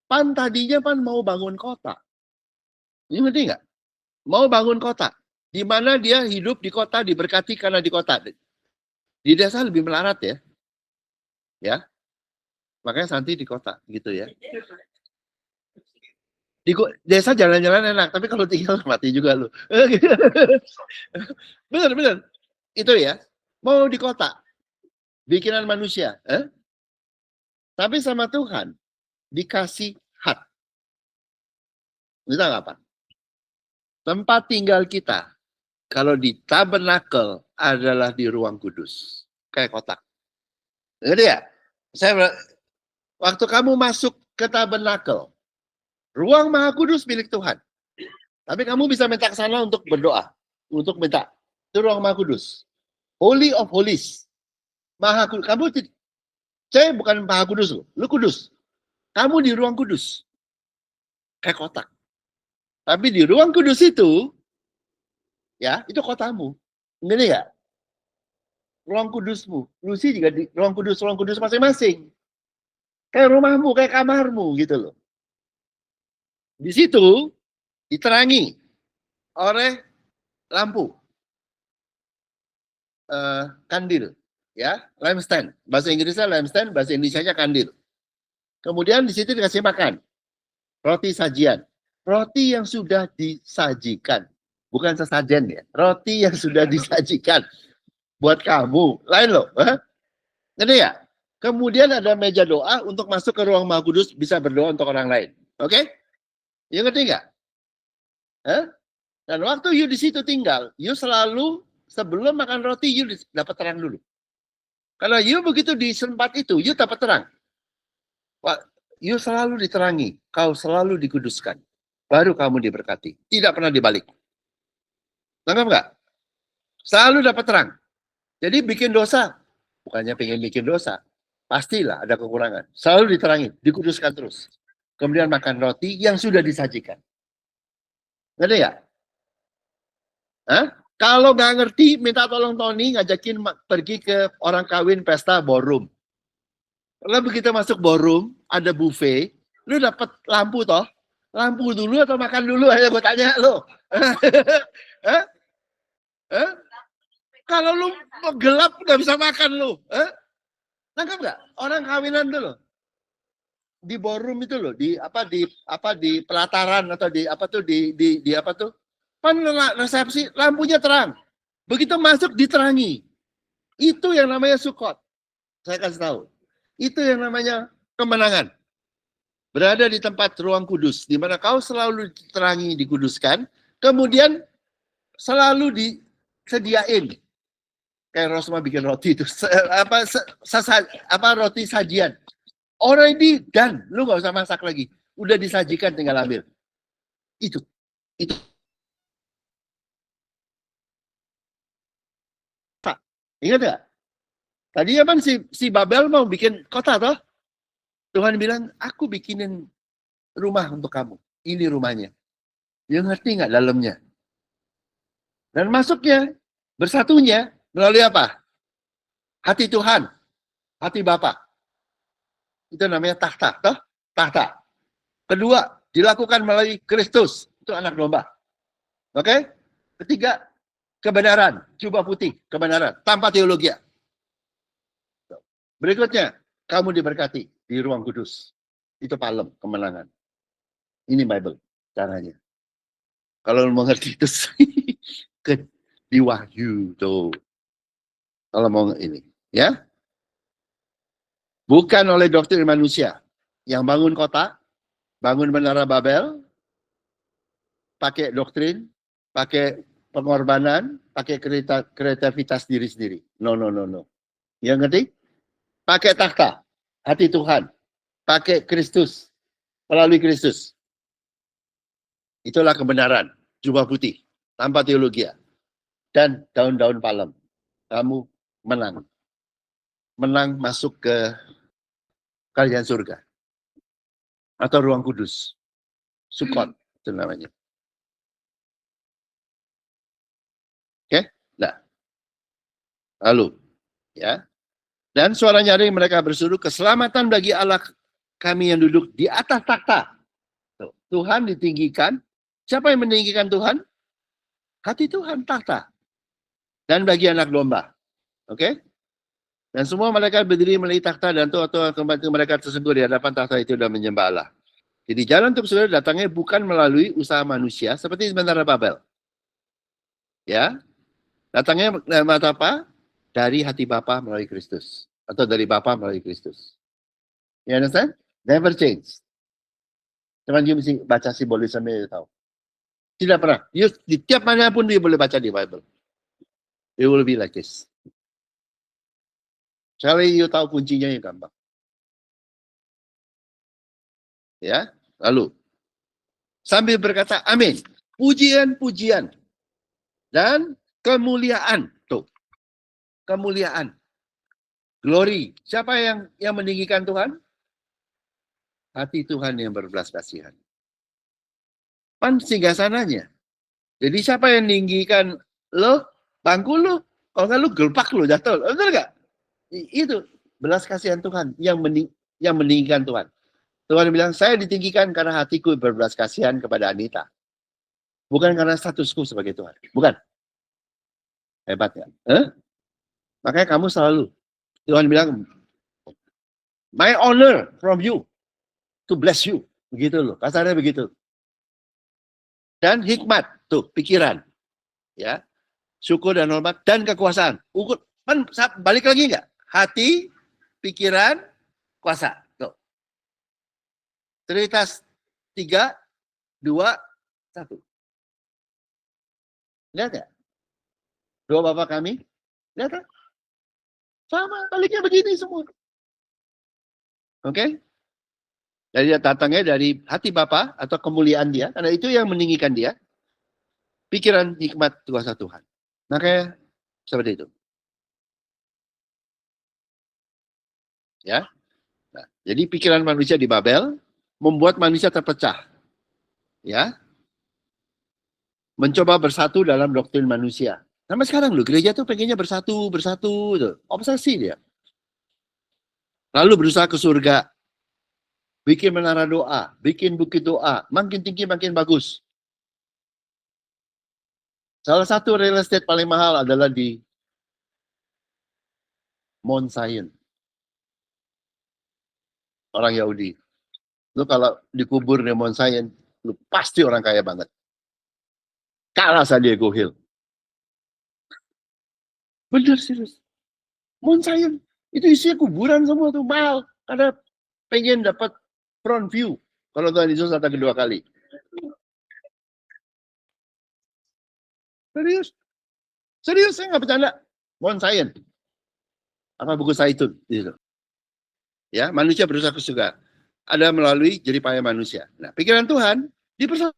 tadinya mau bangun kota. Ini ngerti nggak? Mau bangun kota, di mana dia hidup di kota, diberkati karena di kota. Di desa lebih melarat ya, ya. Makanya Santi di kota, gitu ya. Di desa jalan-jalan enak, tapi kalau tinggal mati juga lu. Bener. Itu ya, mau di kota, bikinan manusia. Tapi sama Tuhan, dikasih hak. Kita apa? Tempat tinggal kita, kalau di tabernakel adalah di ruang kudus. Kayak kotak. Jadi ya, waktu kamu masuk ke tabernakel, ruang maha kudus milik Tuhan. Tapi kamu bisa minta ke sana untuk berdoa. Untuk minta. Itu ruang maha kudus. Holy of Holies. Maha kudus. Kamu, saya bukan maha kudus loh. Lu kudus. Kamu di ruang kudus. Kayak kotak. Tapi di ruang kudus itu, ya, itu kotamu. Ngerti ya? Ruang kudusmu. Lu sih juga di ruang kudus masing-masing. Kayak rumahmu, kayak kamarmu gitu loh. Di situ diterangi oleh lampu. Kandil. Ya, lampstand. Bahasa Inggrisnya lampstand, bahasa Indonesianya kandil. Kemudian di situ dikasih makan. Roti sajian. Roti yang sudah disajikan. Bukan sesajen ya. Roti yang sudah disajikan. Buat kamu. Lain loh. Ngerti ya? Kemudian ada meja doa untuk masuk ke ruang maha kudus. Bisa berdoa untuk orang lain. Oke? Okay? You ngerti nggak? Dan waktu you di situ tinggal, you selalu sebelum makan roti, you dapat terang dulu. Kalau you begitu di tempat itu, you dapat terang. You selalu diterangi, kau selalu dikuduskan. Baru kamu diberkati. Tidak pernah dibalik. Tangkap nggak? Selalu dapat terang. Jadi bikin dosa, bukannya pengen bikin dosa. Pastilah ada kekurangan. Selalu diterangi, dikuduskan terus. Kemudian makan roti yang sudah disajikan. Ngerti ya? Kalau nggak ngerti, minta tolong Tony ngajakin pergi ke orang kawin pesta ballroom. Lalu begitu masuk ballroom, ada buffet, lu dapat lampu toh? Lampu dulu atau makan dulu? Ayo gue tanya lo. Kalau lu gelap nggak bisa makan lu. Nangkap nggak? Orang kawinan dulu di ballroom itu loh, di pelataran atau di apa tuh? Pan resepsi lampunya terang. Begitu masuk diterangi. Itu yang namanya Sukkot. Saya kasih tahu. Itu yang namanya kemenangan. Berada di tempat ruang kudus, di mana kau selalu diterangi, dikuduskan, kemudian selalu disediain. Kayak Rosma bikin roti itu, roti sajian. Already done, lu nggak usah masak lagi, udah disajikan, tinggal ambil. Itu. Ingat nggak? Tadinya kan si Babel mau bikin kota toh. Tuhan bilang, aku bikinin rumah untuk kamu. Ini rumahnya. Dia ngerti nggak dalamnya? Dan masuknya, bersatunya melalui apa? Hati Tuhan, hati Bapa. Itu namanya takhta, toh? Takhta. Kedua, dilakukan melalui Kristus, itu anak domba. Oke? Ketiga, kebenaran, jubah putih, kebenaran, tanpa teologi. Berikutnya, kamu diberkati di ruang kudus. Itu palem, kemenangan. Ini Bible, caranya. Kalau mau ngerti itu di Wahyu tuh. Kalau mau ini, ya. Bukan oleh doktrin manusia. Yang bangun kota, bangun menara Babel, pakai doktrin, pakai pengorbanan, pakai kreativitas diri sendiri. No. Yang ngerti? Pakai takhta, hati Tuhan, pakai Kristus, melalui Kristus. Itulah kebenaran, jubah putih, tanpa teologi. Dan daun-daun palem. Kamu menang. Menang masuk ke kerajaan surga. Atau ruang kudus. Sukot, itu namanya. Oke? Nah. Lalu, ya. Dan suara nyaring mereka berseru, keselamatan bagi Allah kami yang duduk di atas takhta. Tuhan ditinggikan. Siapa yang meninggikan Tuhan? Hati Tuhan, takhta. Dan bagi anak domba. Oke? Dan semua mereka berdiri melihat takhta dan tua-tua mereka tersungkur di hadapan takhta itu dan menyembah Allah. Jadi jalan untuk saudara datangnya bukan melalui usaha manusia seperti menara Babel. Ya. Datangnya mata apa? Dari hati Bapa melalui Kristus atau dari Bapa melalui Kristus. You understand? Never change. Cuman dia mesti baca simbolisme dia tahu. Tidak pernah. Di tiap manapun dia boleh baca di Bible. It will be like this. Sekali you tahu kuncinya yang gampang. Ya, lalu sambil berkata amin. Pujian-pujian dan kemuliaan. Tuh. Kemuliaan. Glory. Siapa yang meninggikan Tuhan? Hati Tuhan yang berbelas kasihan. Pan singgasananya. Jadi siapa yang meninggikan lo? Bangku lo. Kalau nggak lo gelpak lo jatuh. Betul nggak? Itu belas kasihan Tuhan yang meninggikan Tuhan. Tuhan bilang, saya ditinggikan karena hatiku berbelas kasihan kepada Anita. Bukan karena statusku sebagai Tuhan. Bukan. Hebat ya? Makanya kamu selalu. Tuhan bilang, my honor from you to bless you. Begitu loh. Kasarnya begitu. Dan hikmat. Tuh, pikiran. Ya. Syukur dan hormat dan kekuasaan. Ukur. Balik lagi nggak? Hati, pikiran, kuasa. Tuh. Trinitas 3, 2, 1. Lihat ya? Doa Bapa kami. Lihat ya? Sama, baliknya begini semua. Oke? Jadi datangnya dari hati Bapa atau kemuliaan dia. Karena itu yang meninggikan dia. Pikiran, hikmat, kuasa Tuhan. Makanya seperti itu. Ya. Nah, jadi pikiran manusia di Babel membuat manusia terpecah. Ya. Mencoba bersatu dalam doktrin manusia. Sampai sekarang loh, gereja tuh pengennya bersatu tuh. Obsesi dia. Lalu berusaha ke surga. Bikin menara doa, bikin bukit doa, makin tinggi makin bagus. Salah satu real estate paling mahal adalah di Mount Zion. Orang Yahudi. Lu kalau dikubur di Mount Zion, lu pasti orang kaya banget. Kalah San Diego Hill. Bener serius. Mount Zion. Itu isinya kuburan semua tuh, mahal. Karena pengen dapat front view. Kalau Tuhan Yesus datang kedua kali. Serius. Serius, saya nggak bercanda. Mount Zion. Apa buku Zaitun. Gitu. Ya, manusia berusaha ke surga. Ada melalui jeripaya manusia. Nah, pikiran Tuhan dipersatukan.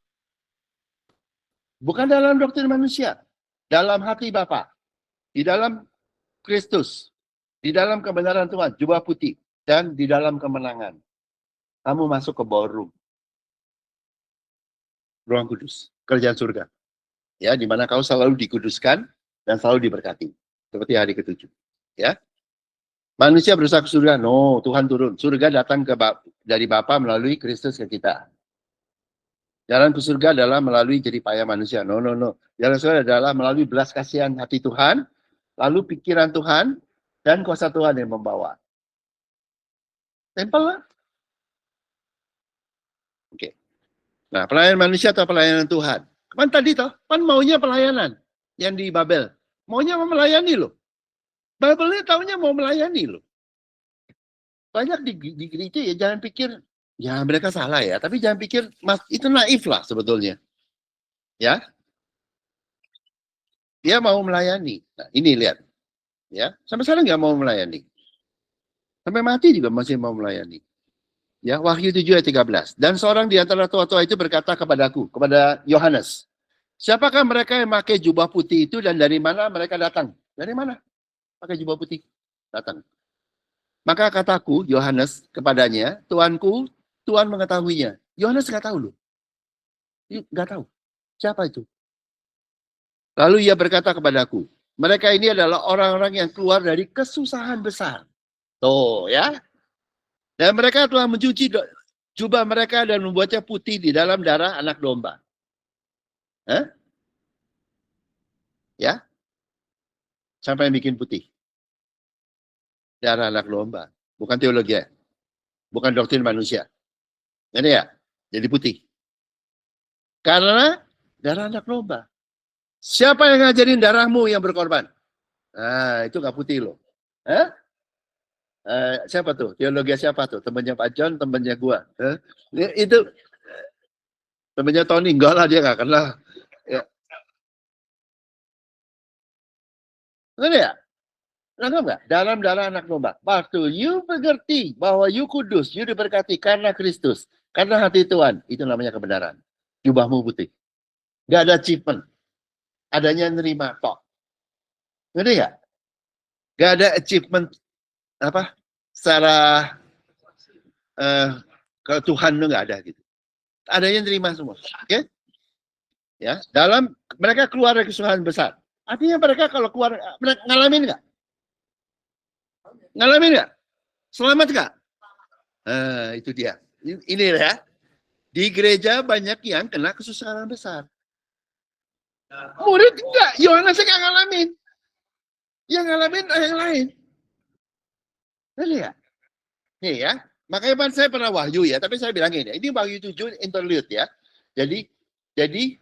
Bukan dalam doktrin manusia. Dalam hati Bapa. Di dalam Kristus. Di dalam kebenaran Tuhan. Jubah putih. Dan di dalam kemenangan. Kamu masuk ke ballroom. Ruang kudus. kerajaan surga. Ya, di mana kau selalu dikuduskan dan selalu diberkati. Seperti hari ke-7. Ya. Manusia berusaha ke surga. No, Tuhan turun. Surga datang dari Bapa melalui Kristus ke kita. Jalan ke surga adalah melalui jerih payah manusia. No. Jalan ke surga adalah melalui belas kasihan hati Tuhan, lalu pikiran Tuhan, dan kuasa Tuhan yang membawa. Simpel lah. Oke. Nah, pelayanan manusia atau pelayanan Tuhan? Kan tadi toh, kan maunya pelayanan yang di Babel. Maunya mau melayani loh. Babelnya taunya mau melayani loh. Banyak di gereja ya, jangan pikir, ya mereka salah ya, tapi jangan pikir, itu naif lah sebetulnya. Ya. Dia mau melayani. Nah, ini lihat. Ya, sampai sekarang nggak mau melayani. Sampai mati juga masih mau melayani. Ya, Wahyu 7 ayat 13. Dan seorang di antara tua-tua itu berkata kepadaku, kepada Yohanes, siapakah mereka yang pakai jubah putih itu dan dari mana mereka datang? Dari mana? Pakai jubah putih. Datang. Maka kataku, Yohanes, kepadanya, Tuanku, Tuhan mengetahuinya. Yohanes nggak tahu loh. Nggak tahu. Siapa itu? Lalu ia berkata kepadaku, mereka ini adalah orang-orang yang keluar dari kesusahan besar. Tuh ya. Dan mereka telah mencuci jubah mereka dan membuatnya putih di dalam darah anak domba. Hah? Ya. Siapa yang bikin putih? Darah anak domba. Bukan teologi ya. Bukan doktrin manusia. Jadi ya. Jadi putih. Karena darah anak domba. Siapa yang ngajarin darahmu yang berkorban? Nah, itu nggak putih loh. Hah? Siapa tuh? Teologi siapa tuh? Temannya Pak John, temannya gua. Itu temannya Tony, enggak lah, dia nggak kenal. Ya. Ngerti ya? Nangkap nggak? Dalam darah anak domba. Waktu you mengerti bahwa you kudus, you diberkati karena Kristus, karena hati Tuhan, itu namanya kebenaran. Jubahmu putih. Nggak ada achievement. Adanya nerima tok. Ngerti nggak? Nggak ada achievement apa? Secara ke Tuhan itu nggak ada gitu. Adanya nerima semua. Oke? Ya, dalam mereka keluar dari kesusahan besar. Artinya mereka kalau keluar, mereka ngalamin nggak? Ngalamin nggak? Selamat nggak? Itu dia. Ini ya. Di gereja banyak yang kena kesusahan besar. Murid enggak, Yohanes nggak ngalamin. Yang ngalamin yang lain. Ini ya. Nih ya. Makanya saya pernah wahyu ya, tapi saya bilang ini wahyu 7 interlude ya. Jadi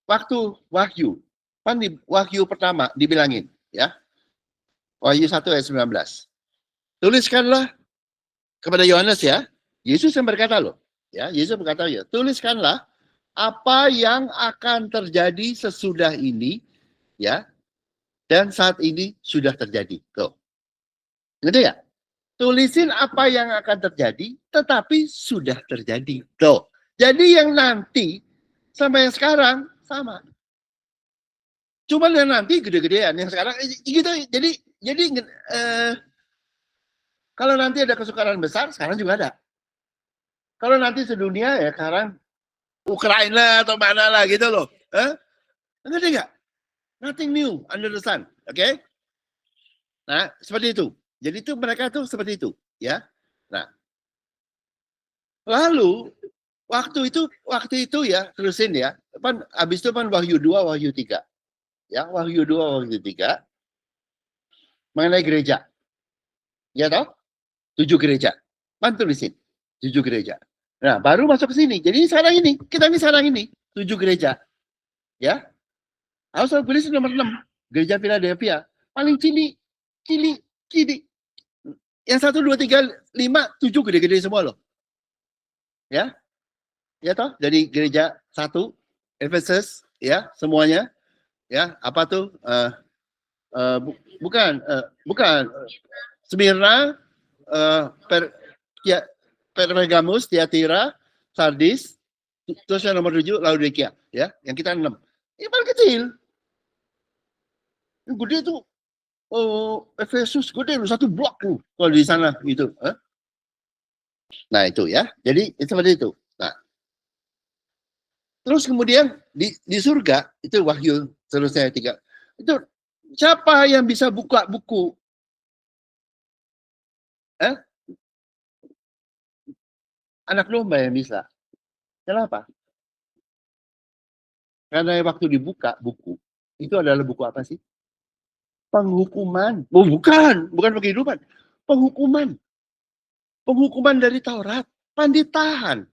waktu wahyu, kan di wahyu pertama dibilangin ya. Wahyu 1 ayat 19. Tuliskanlah kepada Yohanes ya. Yesus yang berkata loh. Ya, Yesus berkata ya, tuliskanlah apa yang akan terjadi sesudah ini ya. Dan saat ini sudah terjadi. Tuh. Ngerti ya? Tulisin apa yang akan terjadi, tetapi sudah terjadi. Tuh. Jadi yang nanti sama yang sekarang sama. Cuma yang nanti gede-gedean, yang sekarang gitu. Jadi kalau nanti ada kesukaran besar, sekarang juga ada. Kalau nanti sedunia ya sekarang Ukraina atau mana lah gitu loh. Ngerti nggak? Nothing new under the sun. Oke? Nah, seperti itu. Jadi itu mereka tuh seperti itu, ya. Nah, lalu waktu itu ya terusin ya. Habis itu Wahyu 2, Wahyu 3. Ya, Wahyu 2, Wahyu 3 mengenai gereja. Ya toh? 7 gereja. Tulisin 7 gereja. Nah, baru masuk ke sini. Jadi kita sekarang ini 7 gereja. Ya. Harus tulis nomor 6, Gereja Philadelphia. Paling cili. Yang 1, 2, 3, 5, 7 gede-gede semua loh. Ya. Ya toh? Dari gereja 1, Efesus, ya, semuanya. Ya, apa tuh? Bukan. Smyrna, Pergamus, Tiatira, Sardis, terus yang nomor 7, Laodikia. Ya, yang kita 6. Ini paling kecil. Yang gede tuh Efesus gede loh, 1 blok tuh kalau di sana gitu. Nah itu ya, jadi seperti itu. Nah, Terus kemudian di surga, itu Wahyu seterusnya 3. Itu siapa yang bisa buka buku? Anak domba yang bisa. Kenapa? Karena waktu dibuka buku, itu adalah buku apa sih? Penghukuman. Oh, bukan kehidupan. Penghukuman. Penghukuman dari Taurat. Ditahan.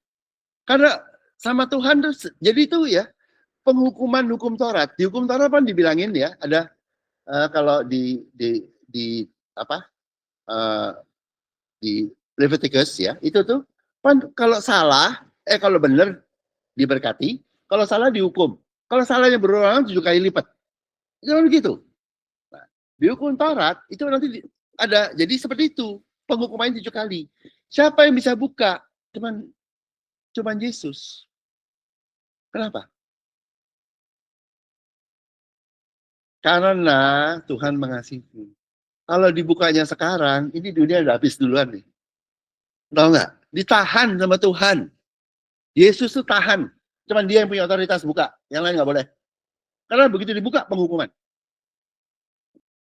Karena sama Tuhan terus. Jadi itu ya, penghukuman hukum Taurat. Di hukum Taurat kan dibilangin ya, ada kalau di apa? Di Leviticus ya, itu tuh kalau salah, kalau benar diberkati, kalau salah dihukum. Kalau salahnya berulang 7 kali lipat. Itu kan begitu. Nah, di hukum Taurat itu nanti ada, jadi seperti itu, penghukuman 7 kali. Siapa yang bisa buka? Cuman Yesus. Kenapa? Karena Tuhan mengasihi. Kalau dibukanya sekarang, ini dunia udah habis duluan nih. Tahu nggak? Ditahan sama Tuhan. Yesus tuh tahan. Cuman dia yang punya otoritas buka. Yang lain nggak boleh. Karena begitu dibuka, penghukuman.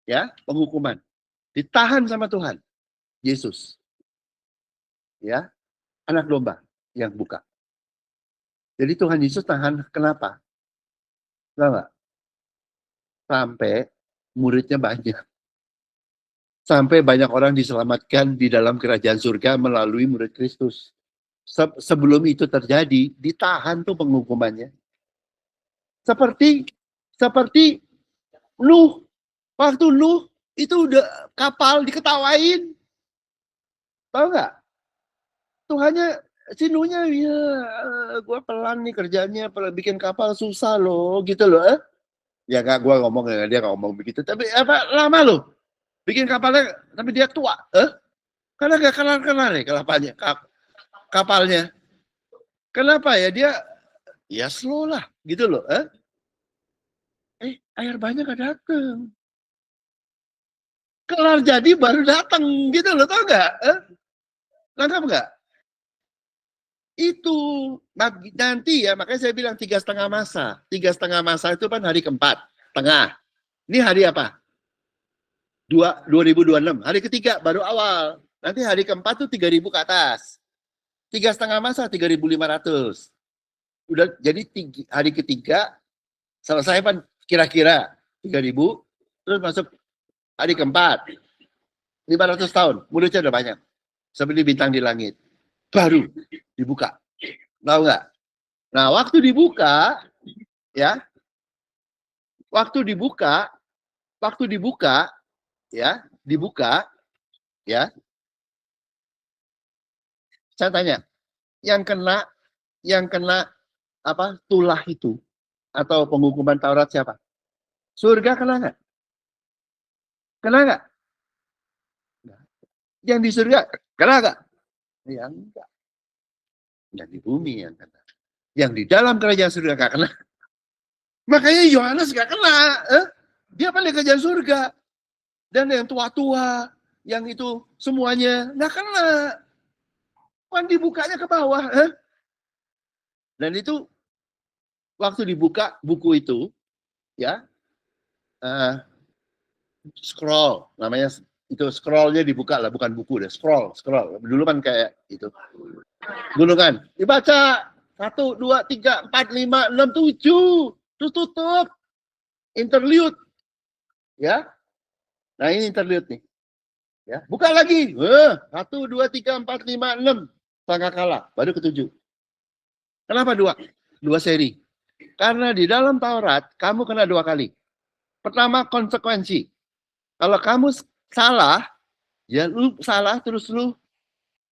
Ya, penghukuman. Ditahan sama Tuhan. Yesus. Ya, anak domba yang buka. Jadi Tuhan Yesus tahan. Kenapa? Tahu nggak? Sampai muridnya banyak. Sampai banyak orang diselamatkan di dalam kerajaan surga melalui murid Kristus. Sebelum itu terjadi, ditahan tuh penghukumannya. Seperti Nuh. Waktu Nuh itu udah kapal diketawain. Tahu nggak? Tuhannya, si Nuhnya, ya gue pelan nih kerjanya, bikin kapal susah loh, gitu loh. Ya gak, gue ngomong, dia gak ngomong begitu. Tapi apa lama loh. Bikin kapalnya, tapi dia tua. Karena gak kelar-kelar nih kapalnya. Kenapa ya? Dia ya slow lah, gitu loh. Air banyak gak dateng. Kelar jadi baru datang, gitu loh, tau gak? Nangkap gak? Itu nanti ya, makanya saya bilang 3,5 masa. 3,5 masa itu kan hari keempat, tengah. Ini hari apa? 2026. Hari ketiga baru awal. Nanti hari keempat tuh 3.000 ke atas. 3,5 masa 3.500. Udah jadi hari ketiga selesai kan kira-kira 3.000. Terus masuk hari keempat 500 tahun. Mulutnya udah banyak. Seperti bintang di langit. Baru dibuka. Tahu nggak? Nah, waktu dibuka, ya, ya, saya tanya, yang kena apa tulah itu atau penghukuman Taurat siapa? Surga kena nggak? Kena nggak? Yang di surga kena nggak? Ya enggak. Yang di bumi yang kena. Yang di dalam kerajaan surga nggak kena. Makanya Yohanes nggak kena. Dia balik kerajaan surga. Dan yang tua-tua, yang itu semuanya nggak kena. Kan dibukanya ke bawah. Dan itu waktu dibuka buku itu, ya, scroll namanya, itu scrollnya dibuka lah, bukan buku deh, scroll dulu kan kayak itu gunungan dibaca 1, 2, 3, 4, 5, 6, 7 terus tutup interlude ya. Nah ini interlude nih ya, buka lagi 1, 2, 3, 4, 5, 6 sangka kalah baru ke-7. Kenapa dua seri? Karena di dalam Taurat kamu kena 2 kali. Pertama konsekuensi. Kalau kamu salah, ya lu salah terus lu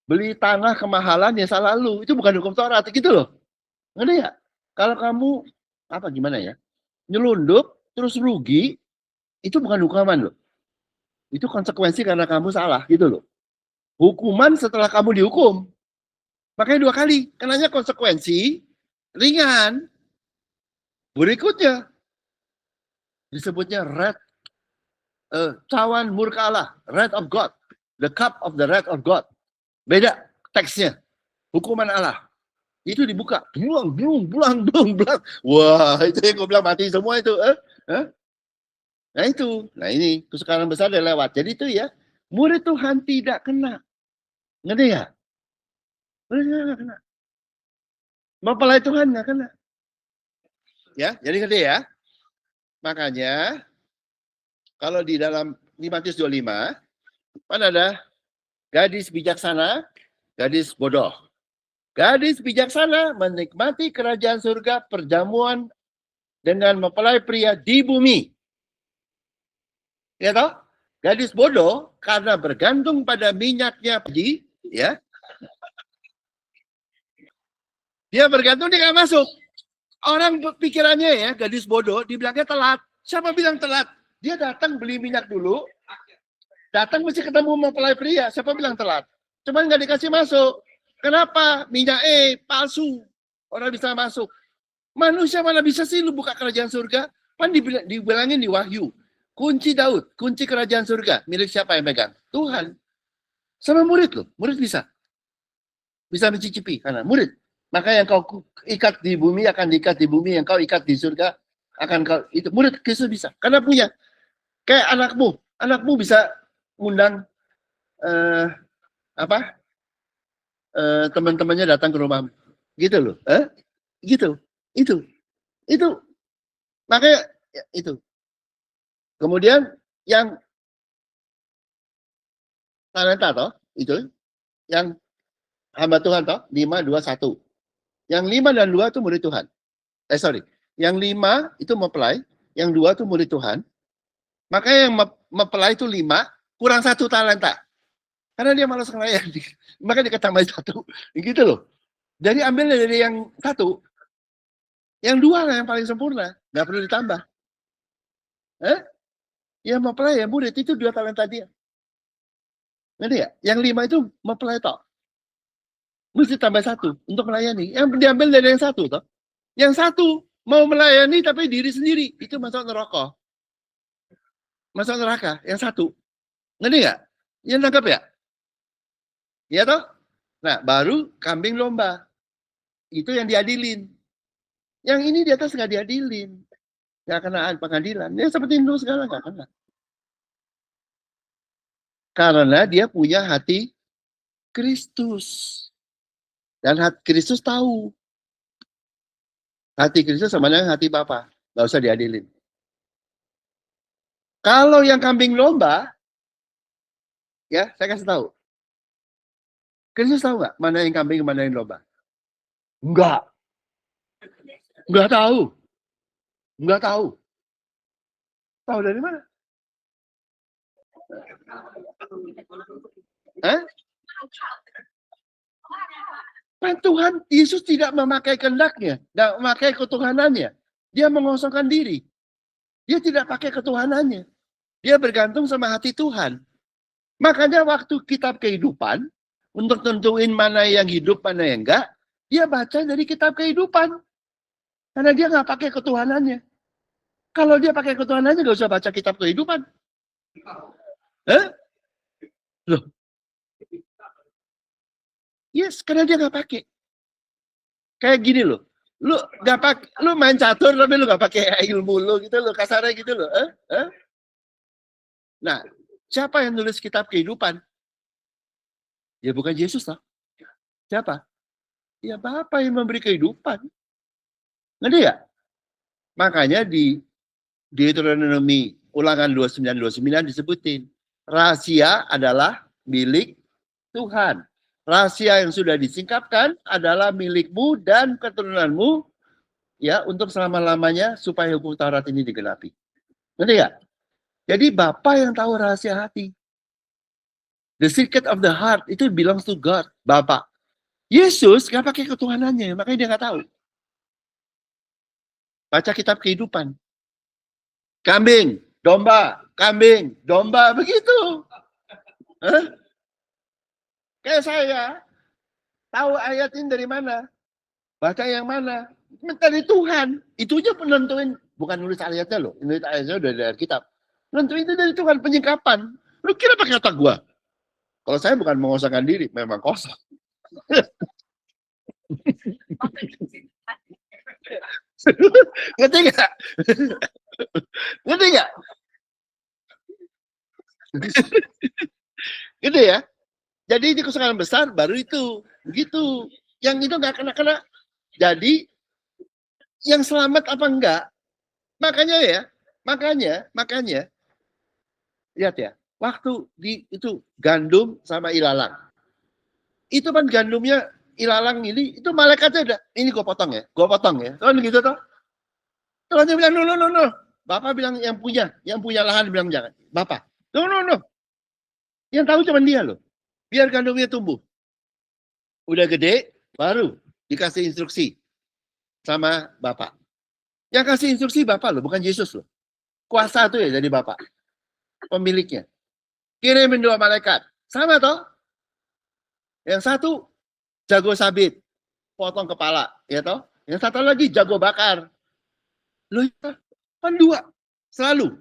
beli tanah kemahalan, ya salah lu. Itu bukan hukum Taurat gitu loh. Ngerti ya? Kalau kamu apa gimana ya? Nyelundup terus rugi, itu bukan hukuman loh. Itu konsekuensi karena kamu salah gitu loh. Hukuman setelah kamu dihukum. Makanya 2 kali. Kenanya konsekuensi ringan. Berikutnya disebutnya wrath, cawan murka Allah, wrath of God, the cup of the wrath of God. Beda teksnya, hukuman Allah. Itu dibuka, buang. Wah, itu yang gue bilang mati semua itu. Nah itu, nah ini kesukaran besar dia lewat. Jadi itu ya, murid Tuhan tidak kena. Ngerti ya? Nggak kena. Mempelai Tuhan nggak kena. Ya, jadi ngerti ya? Makanya, kalau di dalam 5 Matius 25, mana ada gadis bijaksana, gadis bodoh. Gadis bijaksana menikmati kerajaan surga perjamuan dengan mempelai pria di bumi. Ya toh? Gadis bodoh karena bergantung pada minyaknya pergi, ya. Dia bergantung, dia nggak masuk. Orang pikirannya ya, gadis bodoh, dibilangnya telat. Siapa bilang telat? Dia datang beli minyak dulu, datang mesti ketemu mempelai pria. Siapa bilang telat? Cuman nggak dikasih masuk. Kenapa? Minyak palsu. Orang bisa masuk. Manusia mana bisa sih lu buka kerajaan surga? Kan dibilangin di Wahyu. Kunci Daud, kunci kerajaan surga. Milik siapa yang pegang? Tuhan. Sama murid loh. Murid bisa. Bisa mencicipi. Karena murid. Maka yang kau ikat di bumi akan diikat di bumi. Yang kau ikat di surga akan kau... Itu murid Kristus bisa. Karena punya. Kayak anakmu. Anakmu bisa undang teman-temannya datang ke rumah, gitu loh, gitu, itu, makanya itu. Kemudian yang talenta toh, itu, yang hamba Tuhan toh, 5, 2, 1. Yang 5 dan 2 itu murid Tuhan. Yang 5 itu mempelai, yang 2 itu murid Tuhan. Makanya yang mempelai itu 5, kurang 1 talenta. Karena dia malas ngelayani. Maka dia tambahin 1. Gitu loh. Jadi ambil dari yang 1. Yang 2 lah yang paling sempurna. Nggak perlu ditambah. Yang mempelai ya murid itu 2 talenta dia. Ngerti ya? Yang 5 itu mempelai toh. Mesti tambah 1 untuk melayani. Yang diambil dari yang 1 toh. Yang 1 mau melayani tapi diri sendiri. Itu masuk neraka. Masuk neraka. Yang 1. Ngerti nggak? Yang nangkap ya? Iya toh? Nah, baru kambing domba. Itu yang diadilin. Yang ini di atas nggak diadilin. Nggak kena pengadilan. Dia seperti itu segala nggak kena. Karena dia punya hati Kristus. Dan hati Kristus tahu. Hati Kristus sama dengan hati Bapa. Nggak usah diadilin. Kalau yang kambing domba, ya saya kasih tahu. Kristus tahu nggak mana yang kambing, mana yang domba? Enggak. Enggak tahu. Enggak tahu. Tahu dari mana? Tuhan Yesus tidak memakai kehendaknya, tidak memakai ketuhanannya. Dia mengosongkan diri. Dia tidak pakai ketuhanannya. Dia bergantung sama hati Tuhan. Makanya waktu kitab kehidupan, untuk tentuin mana yang hidup, mana yang enggak, dia baca dari kitab kehidupan. Karena dia nggak pakai ketuhanannya. Kalau dia pakai ketuhanannya, nggak usah baca kitab kehidupan. Loh. Yes, karena dia nggak pakai. Kayak gini loh. Lu nggak pakai, lu main catur tapi lu nggak pakai ilmu lu gitu loh, kasarnya gitu loh. Nah, siapa yang nulis kitab kehidupan? Ya bukan Yesus lah. Siapa? Ya Bapa yang memberi kehidupan. Ngerti ya? Makanya di Deuteronomi Ulangan 29:29 disebutin rahasia adalah milik Tuhan. Rahasia yang sudah disingkapkan adalah milikmu dan keturunanmu ya untuk selama-lamanya supaya hukum Taurat ini digenapi. Ngerti ya? Jadi Bapa yang tahu rahasia hati. The secret of the heart itu belongs to God, Bapa. Yesus nggak pakai ketuhanannya, makanya dia nggak tahu. Baca kitab kehidupan. Kambing, domba, begitu. Kayak saya, tahu ayat ini dari mana? Baca yang mana? Dari Tuhan. Itu aja penentuin, bukan nulis ayatnya loh. Nulis ayatnya udah dari kitab. Nentuin itu dari Tuhan, penyingkapan. Lu kira pakai otak gua? Kalau saya bukan mengosongkan diri, memang kosong. Ngerti nggak? Ngerti nggak? Gitu ya. Jadi itu kesalahan besar baru itu. Begitu. Yang itu nggak kena-kena. Jadi yang selamat apa enggak? Makanya ya, makanya lihat ya. Waktu di itu gandum sama ilalang. Itu kan gandumnya ilalang ini itu malaikatnya udah ini gue potong ya. Kan gitu toh. Tuhan bilang no. Bapak bilang yang punya lahan bilang jangan. Bapak, no. Yang tahu cuma dia loh. Biar gandumnya tumbuh. Udah gede, baru dikasih instruksi sama Bapak. Yang kasih instruksi Bapak loh, bukan Yesus loh. Kuasa itu ya jadi Bapak. Pemiliknya. Kirimin 2 malaikat. Sama toh? Yang satu jago sabit, potong kepala, ya toh? Yang satu lagi jago bakar. Loh, kan 2 selalu.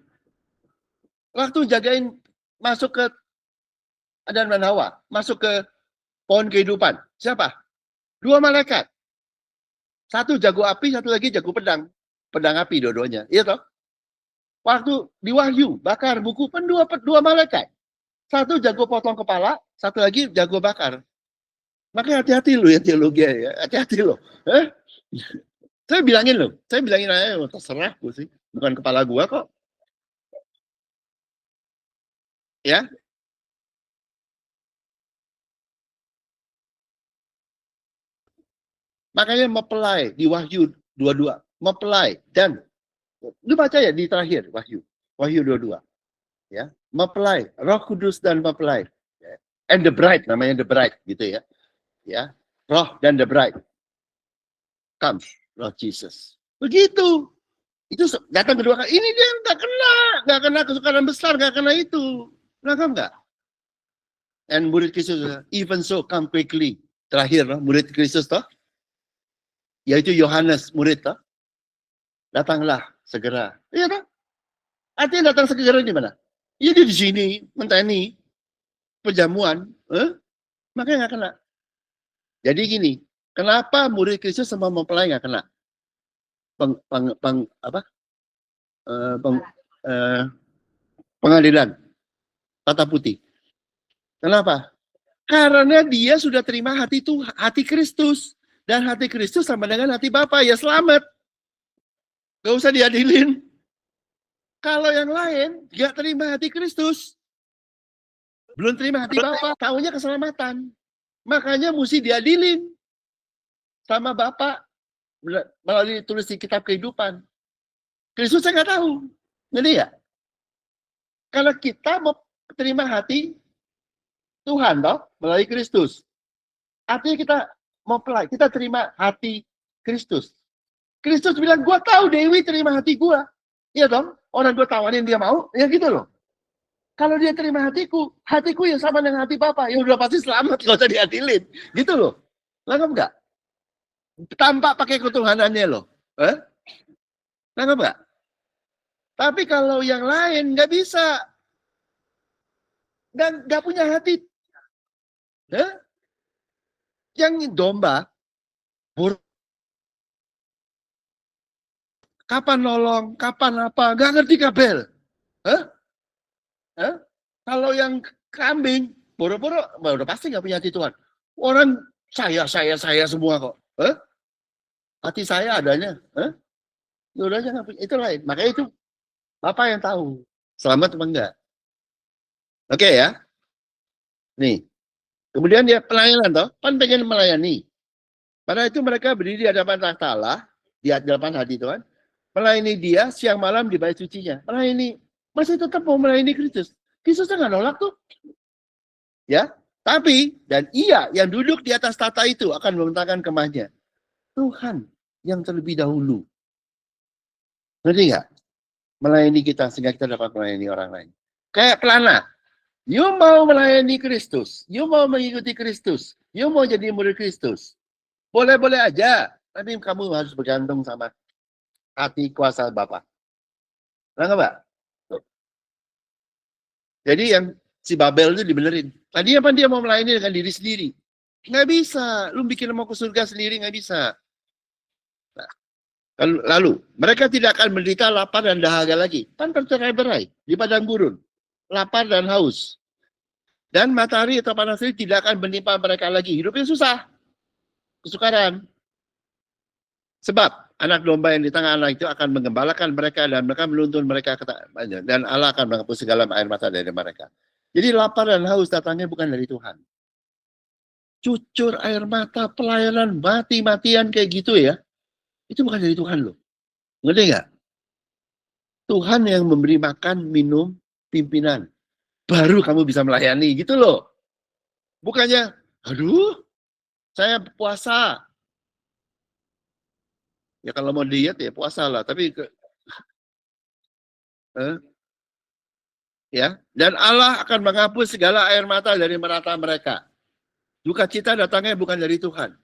Waktu jagain masuk ke Adam dan Hawa, masuk ke pohon kehidupan. Siapa? 2 malaikat. Satu jago api, satu lagi jago pedang. Pedang api dua-duanya. Iya toh? Waktu di Wahyu, bakar buku kan 2 malaikat. Satu jago potong kepala, satu lagi jago bakar. Makanya hati-hati lo ya teologi ya. Hati-hati lo. Saya bilangin aja, terserah gue sih. Bukan kepala gua kok. Ya. Makanya mempelai di Wahyu 22. Mempelai. Dan lu baca ya di terakhir Wahyu 22. Ya, mempelai, Roh Kudus dan mempelai. And the bride, namanya the bride gitu ya. Ya, Roh dan the bride. Come, Lord Jesus. Begitu. Itu datang kedua kali. Ini dia nggak kena kesukaran besar, nggak kena itu. Nangkap nggak? And murid Kristus, even so, come quickly. Terakhir, murid Kristus toh, yaitu Yohanes murid toh, datanglah segera. Iya toh? Artinya datang segera di mana? Iya dia di sini, menteni, penjamuan, makanya nggak kena. Jadi gini, kenapa murid Kristus sama mempelai nggak kena? Pengadilan tata putih. Kenapa? Karena dia sudah terima hati Kristus, dan hati Kristus sama dengan hati Bapa, ya selamat. Gak usah diadilin. Kalau yang lain gak terima hati Kristus, belum terima hati Bapa, taunya keselamatan. Makanya mesti diadilin sama Bapa melalui tulis di kitab kehidupan. Kristus saya nggak tahu, jadi ya. Kalau kita mau terima hati Tuhan toh melalui Kristus, artinya kita mau pelai, kita terima hati Kristus. Kristus bilang, gua tahu Dewi terima hati gua, iya dong. Orang gua tawarin dia mau, ya gitu loh. Kalau dia terima hatiku yang sama dengan hati Bapa, ya udah pasti selamat, gak usah diadilin, gitu loh. Lengkap nggak? Tampak pakai ketuhanannya loh. Lengkap nggak? Tapi kalau yang lain nggak bisa, dan nggak punya hati. Yang domba, kapan nolong, kapan apa, nggak ngerti kabel. Kalau yang kambing, boro-boro, udah pasti nggak punya hati Tuhan. Orang saya semua kok. Hati saya adanya. Ya udah aja nggak punya, itu lain. Makanya itu Bapak yang tahu selamat apa enggak. Oke ya. Nih. Kemudian dia pelayanan toh, kan pengen melayani. Pada itu mereka berdiri di hadapan takhta Allah, di hadapan hati Tuhan, melayani dia siang malam di bait sucinya. Melayani, masih tetap mau melayani Kristus. Kristus nggak nolak tuh. Ya, tapi dan ia yang duduk di atas tahta itu akan membentangkan kemahnya. Tuhan yang terlebih dahulu. Ngerti nggak? Melayani kita sehingga kita dapat melayani orang lain. Kayak pelana. You mau melayani Kristus, you mau mengikuti Kristus, you mau jadi murid Kristus. Boleh-boleh aja, tapi kamu harus bergantung sama hati kuasa Bapa. Nggak, Mbak? Jadi yang si Babel itu dibenerin. Tadi apa dia mau melayani dengan diri sendiri. Nggak bisa. Lu bikin mau ke surga sendiri nggak bisa. Nah, lalu, mereka tidak akan menderita lapar dan dahaga lagi. Kan tercerai-berai di padang gurun. Lapar dan haus. Dan matahari atau panas terik tidak akan menimpa mereka lagi. Hidupnya susah. Kesukaran. Sebab anak domba yang di tangan Allah itu akan menggembalakan mereka dan mereka menuntun mereka dan Allah akan menghapus segala air mata dari mereka. Jadi lapar dan haus datangnya bukan dari Tuhan. Cucur air mata, pelayanan mati-matian kayak gitu ya. Itu bukan dari Tuhan loh. Ngerti nggak? Tuhan yang memberi makan, minum, pimpinan. Baru kamu bisa melayani gitu loh. Bukannya, aduh, saya puasa. Ya kalau mau diet ya puasa lah. Tapi ya, dan Allah akan menghapus segala air mata dari mata mereka. Duka cita datangnya bukan dari Tuhan.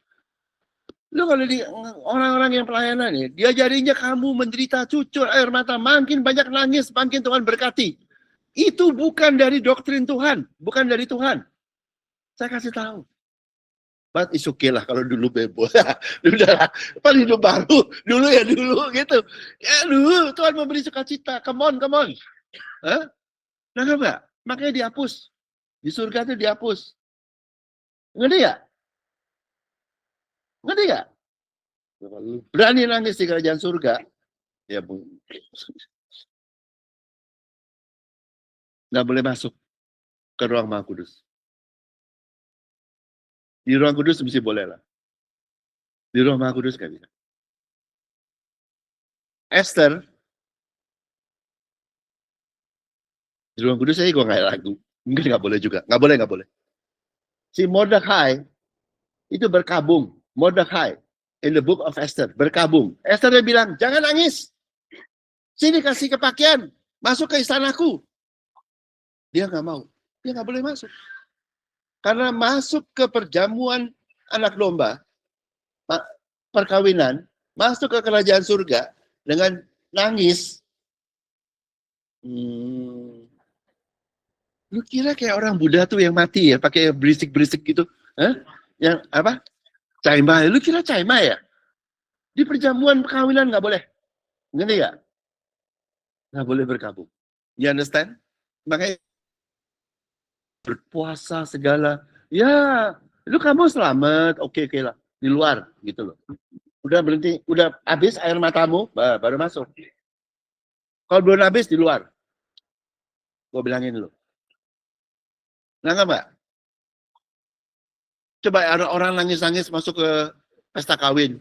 Lu kalau di orang-orang yang pelayanan ya, dia jadinya kamu menderita cucur air mata, makin banyak nangis, makin Tuhan berkati. Itu bukan dari doktrin Tuhan, bukan dari Tuhan. Saya kasih tahu. But it's okay lah kalau dulu bebo. Udah lah, apa hidup baru, dulu ya dulu gitu. Ya dulu Tuhan memberi sukacita. Come on, come on. Hah? Nah, enggak? Makanya dihapus. Di surga itu dihapus. Ngerti ya? Ngerti ya? Berani nangis di kerajaan surga, ya bu, nggak boleh masuk ke ruang Maha Kudus. Di ruang kudus mesti boleh lah. Di ruang Maha Kudus nggak bisa. Esther, di ruang kudus saya gue nggak lagu. Mungkin nggak boleh juga. Nggak boleh, nggak boleh. Si Mordekhai itu berkabung. Mordekhai in the book of Esther berkabung. Esther dia bilang, jangan nangis. Sini kasih kepakaian. Masuk ke istanaku. Dia nggak mau. Dia nggak boleh masuk. Karena masuk ke perjamuan anak domba, perkawinan, masuk ke kerajaan surga dengan nangis. Lu kira kayak orang Buddha tuh yang mati ya, pakai berisik-berisik gitu? Hah? Yang apa? Caimai. Lu kira caimai ya? Di perjamuan perkawinan nggak boleh. Ngerti nggak? Nggak boleh berkabung. You understand? Makanya berpuasa segala. Ya, lu kamu selamat. Oke lah. Di luar gitu loh. Udah berhenti, udah habis air matamu, baru masuk. Kalau belum habis di luar. Gue bilangin lu. Nangkap nggak? Coba ada orang nangis-nangis masuk ke pesta kawin.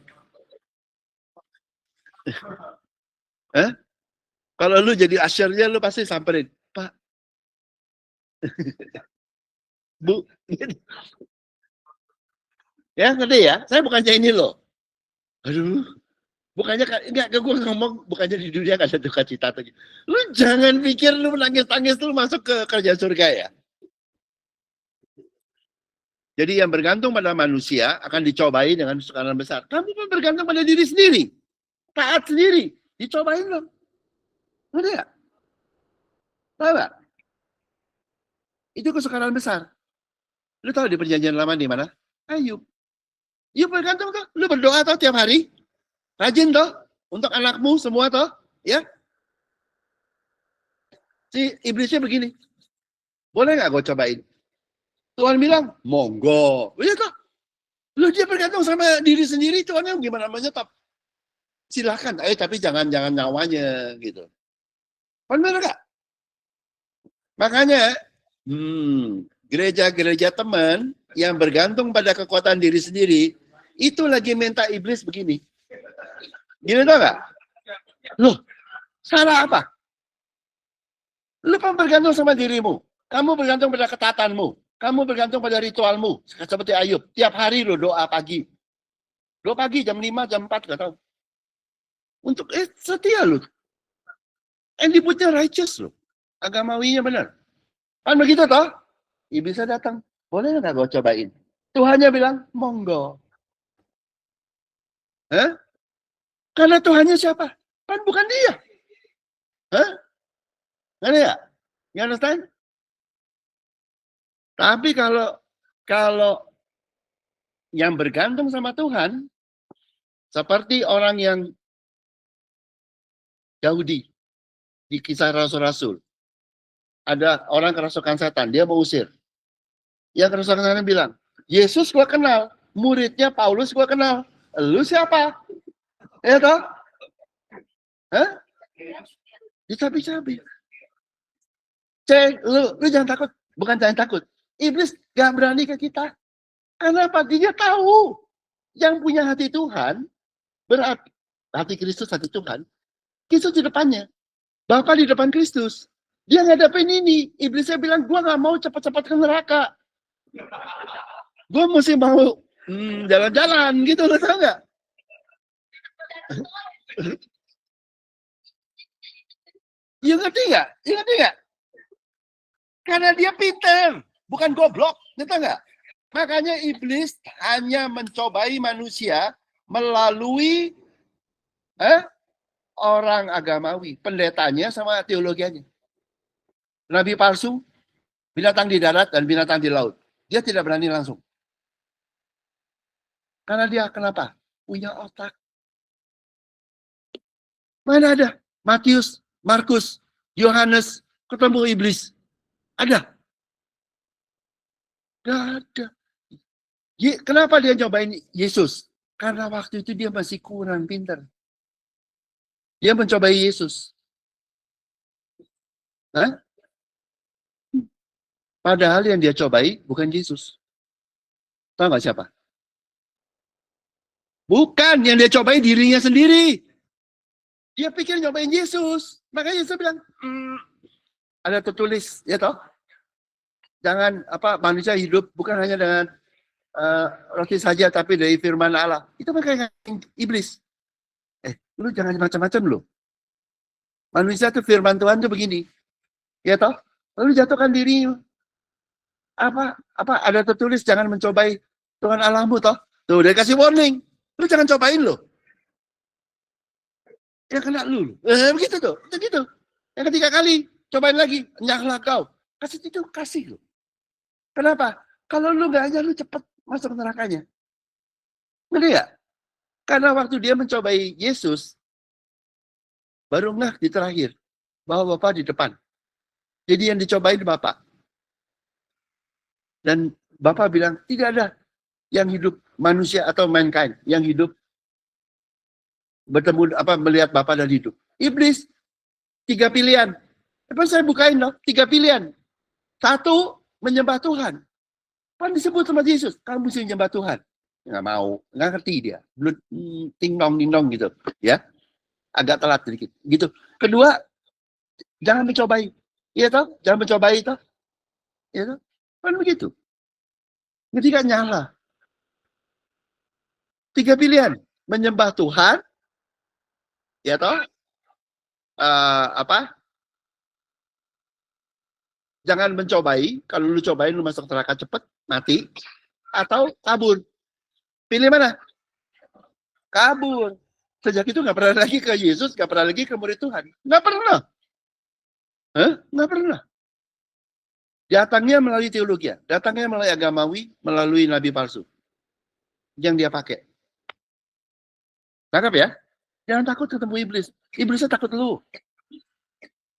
Kalau lu jadi asyarnya lu pasti samperin, Pak, Bu. Ya, ngerti ya? Saya bukannya ini loh. Aduh, bukannya enggak gue ngomong bukannya di dunia gak ada duka cita tuh. Lu jangan pikir lu nangis-nangis lu masuk ke kerja surga ya. Jadi yang bergantung pada manusia akan dicobai dengan kesukaran besar. Kamu pun bergantung pada diri sendiri. Taat sendiri. Dicobain loh. Ngerti ya? Tahu gak? Itu kesukaran besar. Lu tahu di perjanjian lama di mana? Ayub. Ya bergantung tuh. Lu berdoa tuh tiap hari. Rajin toh. Untuk anakmu semua toh. Ya. Si iblisnya begini. Boleh gak gue cobain? Tuhan bilang, monggo. Iya toh. Lu dia bergantung sama diri sendiri. Tuhan yang gimana menyetop. Silahkan. Tapi jangan nyawanya gitu. Benar gak? Makanya gereja-gereja teman yang bergantung pada kekuatan diri sendiri itu lagi minta iblis begini. Gini tau gak? Loh, salah apa? Lu kan bergantung sama dirimu. Kamu bergantung pada ketaatanmu. Kamu bergantung pada ritualmu. Seperti Ayub. Tiap hari lu doa pagi. Doa pagi jam 5, jam 4, gak tahu. Untuk setia lu. And disebutnya righteous lu. Agamawinya benar. Kan begitu toh? Iblisnya datang. Boleh nggak gue cobain? Tuhannya bilang, monggo. Hah? Karena Tuhannya siapa? Kan bukan dia. Hah? Ngerti ya? You understand? Tapi kalau yang bergantung sama Tuhan, seperti orang yang Yahudi di kisah Rasul-Rasul. Ada orang kerasukan setan, dia mau usir. Yang kerasukan setan bilang, Yesus gua kenal, muridnya Paulus gua kenal. Lu siapa? Ya toh? Hah? Dicabi-cabi. Lu jangan takut. Bukan jangan takut. Iblis gak berani ke kita. Kenapa? Dia tahu. Yang punya hati Tuhan, berarti hati Kristus, hati Tuhan. Kristus di depannya. Bapa di depan Kristus. Dia ngadepin ini. Iblisnya bilang, gua gak mau cepat-cepat ke neraka. Gua mesti mau jalan-jalan gitu, lo tau gak? Iya ngerti nggak? Iya ngerti nggak? Karena dia pinter, bukan goblok, ngerti nggak? Makanya iblis hanya mencobai manusia melalui orang agamawi, pendetanya sama teologianya. Nabi palsu, binatang di darat dan binatang di laut. Dia tidak berani langsung. Karena dia kenapa? Punya otak. Mana ada Matius, Markus, Yohanes ketemu iblis? Ada? Gak ada. Kenapa dia cobain Yesus? Karena waktu itu dia masih kurang pintar. Dia mencobai Yesus. Hah? Padahal yang dia cobai bukan Yesus. Tahu nggak siapa? Bukan, yang dia cobai dirinya sendiri. Dia pikir nyobain Yesus. Makanya Yesus bilang, ada tertulis, ya toh? Jangan manusia hidup bukan hanya dengan roti saja, tapi dari firman Allah. Itu makanya iblis. Lu jangan macam-macam lu. Manusia tuh firman Tuhan tuh begini, ya toh? Lalu jatuhkan diri. Ada tertulis jangan mencobai Tuhan Allahmu toh? Tuh dia kasih warning. Lu jangan cobain lo. Ya kena lu. Begitu tuh, begitu. Yang ketiga kali cobain lagi, nyala kau. Kasih lo. Kenapa? Kalau lu nggak aja, lu cepat masuk nerakanya. Ngerti nggak? Karena waktu dia mencobai Yesus, baru di terakhir bahwa Bapak di depan. Jadi yang dicobain Bapak. Dan Bapak bilang tidak ada yang hidup manusia atau mankind yang hidup bertemu melihat Bapak dan hidup. Iblis 3 pilihan. Saya bukain loh 3 pilihan. 1, menyembah Tuhan. Kan disebut sama Yesus, kamu mesti menyembah Tuhan. Nggak mau, nggak ngerti dia. Belum ting dong gitu, ya. Agak telat sedikit, gitu. Kedua, jangan mencobai. Iya toh? Jangan mencobai toh. Iya toh? Kan begitu. Ketika nyala. 3 pilihan, menyembah Tuhan, ya toh? Jangan mencobai, kalau lu cobain lu masuk neraka cepet, mati, atau kabur. Pilih mana? Kabur. Sejak itu nggak pernah lagi ke Yesus, nggak pernah lagi ke murid Tuhan. Nggak pernah. Nggak pernah. Datangnya melalui teologi, datangnya melalui agamawi, melalui nabi palsu. Yang dia pakai. Tangkap ya? Jangan takut ketemu iblis. Iblisnya takut lu.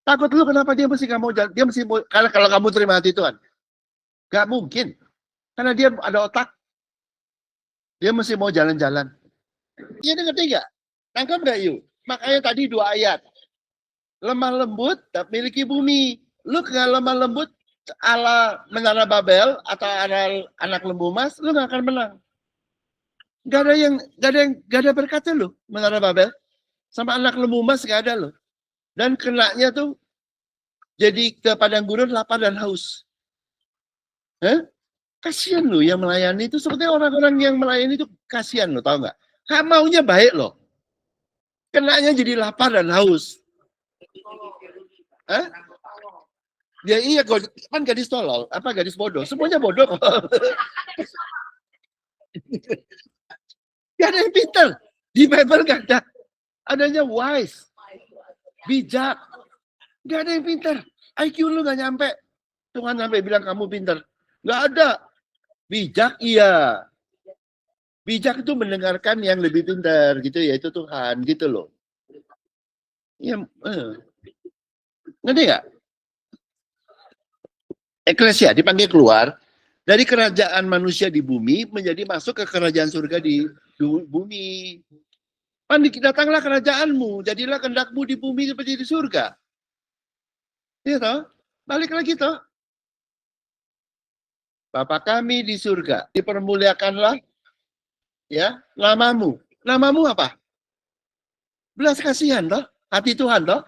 Takut lu kenapa dia mesti nggak mau jalan? Dia mesti mau, kalau kamu terima hati Tuhan. Nggak mungkin. Karena dia ada otak. Dia mesti mau jalan-jalan. Iya ngerti nggak? Tangkap nggak yuk? Makanya tadi 2 ayat. Lemah lembut tak miliki bumi. Lu nggak lemah lembut ala menara Babel atau ala anak lembu emas, lu nggak akan menang. Gak ada berkatnya lo menara Babel sama anak lembu emas gak ada lo. Dan kenanya tuh jadi ke padang gurun lapar dan haus. Kasihan lo yang melayani itu, sepertinya orang-orang yang melayani itu kasihan lo, tau nggak? Maunya baik lo, kenanya jadi lapar dan haus. Dia iya kan gadis tolol, gadis bodoh, semuanya bodoh kok. Gak ada yang pintar. Di Bible gak ada. Adanya wise. Bijak. Gak ada yang pintar. IQ lu gak nyampe. Tuhan sampai bilang kamu pintar. Gak ada. Bijak iya. Bijak itu mendengarkan yang lebih pintar gitu, yaitu Tuhan gitu loh. Ya, ngerti nggak? Eklesia dipanggil keluar dari kerajaan manusia di bumi menjadi masuk ke kerajaan surga di bumi. Datanglah kerajaanmu, jadilah kehendakmu di bumi seperti di surga. Iya toh? Balik lagi toh. Bapa kami di surga, dipermuliakanlah ya namamu. Namamu apa? Belas kasihan toh, hati Tuhan toh.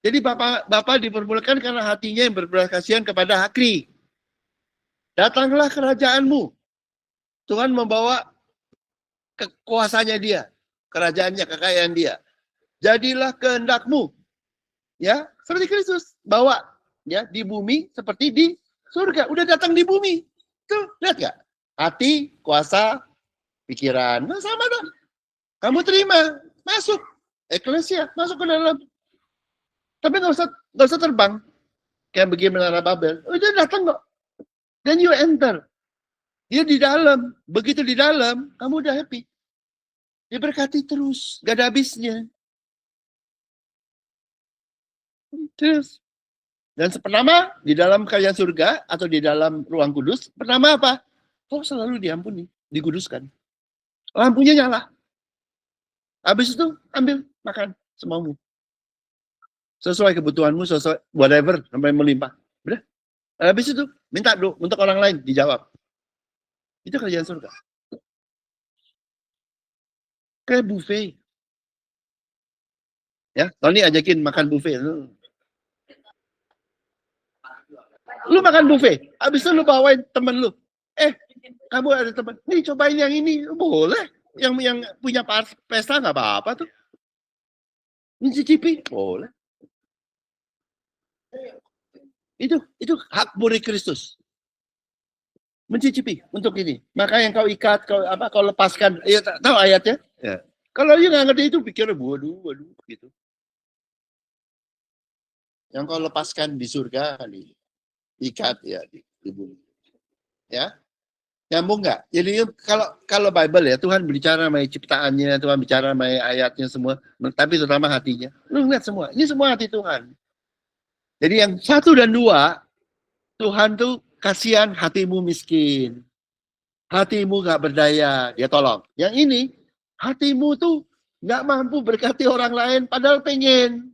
Jadi Bapak dipermuliakan karena hatinya yang berbelas kasihan kepada Hakri. Datanglah kerajaanmu. Tuhan membawa kekuasaannya dia, kerajaannya, kekayaan dia. Jadilah kehendakmu. Ya, seperti Kristus bawa ya di bumi seperti di surga. Udah datang di bumi. Tuh, lihat nggak? Hati, kuasa, pikiran, nah, sama dong. Kamu terima, masuk eklesia, masuk ke dalam. Tapi nggak usah terbang kayak begini menara Babel. Udah datang kok. Then you enter. Dia di dalam. Begitu di dalam, kamu udah happy. Diberkati terus, gak ada habisnya. Terus. Dan pertama, di dalam kerajaan surga atau di dalam ruang kudus, pertama apa? Kok selalu diampuni, diguduskan. Lampunya nyala. Habis itu ambil, makan semaumu. Sesuai kebutuhanmu, sesuai whatever, sampai melimpah. Udah. Habis itu, minta untuk orang lain, dijawab. Itu kerajaan surga. Kayak buffet. Ya, Tony ajakin makan buffet. Lu makan buffet, habis itu lu bawain temen lu. Kamu ada teman, nih cobain yang ini, boleh. Yang punya pesta nggak apa-apa tuh. Mencicipi, boleh. Itu hak murid Kristus. Mencicipi untuk ini. Maka yang kau ikat, kau lepaskan. Ya, tahu ayatnya? Ya. Kalau dia nggak ngerti itu pikirnya waduh gitu. Yang kau lepaskan di surga, ikat ya di bumi. Ya. Nyambung nggak? Jadi kalau Bible ya, Tuhan berbicara mengenai ciptaannya, Tuhan bicara mengenai ayatnya semua, tapi terutama hatinya. Lu lihat semua, ini semua hati Tuhan. Jadi yang 1 dan 2, Tuhan tuh kasihan hatimu miskin. Hatimu gak berdaya, dia tolong. Yang ini, hatimu tuh gak mampu berkati orang lain, padahal pengen.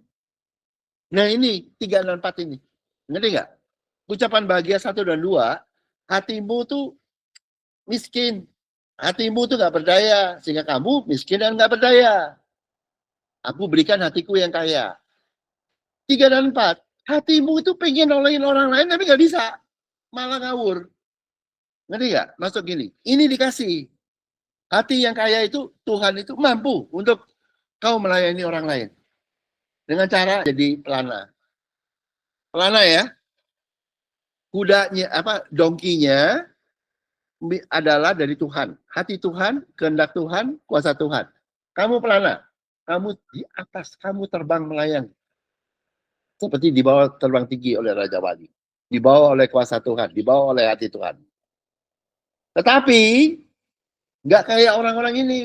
Nah ini, 3 dan 4 ini. Ngerti gak? Ucapan bahagia 1 dan 2, hatimu tuh miskin. Hatimu tuh gak berdaya, sehingga kamu miskin dan gak berdaya. Aku berikan hatiku yang kaya. 3 dan 4, hatimu itu pengen nolongin orang lain, tapi gak bisa. Malah ngawur. Ngerti gak? Masuk gini, ini dikasih. Hati yang kaya itu, Tuhan itu mampu untuk kau melayani orang lain. Dengan cara jadi pelana. Pelana ya. Kudanya, dongkinya adalah dari Tuhan. Hati Tuhan, kehendak Tuhan, kuasa Tuhan. Kamu pelana. Kamu di atas, kamu terbang melayang. Seperti dibawa terbang tinggi oleh Raja Wali. Dibawa oleh kuasa Tuhan, dibawa oleh hati Tuhan. Tetapi, nggak kayak orang-orang ini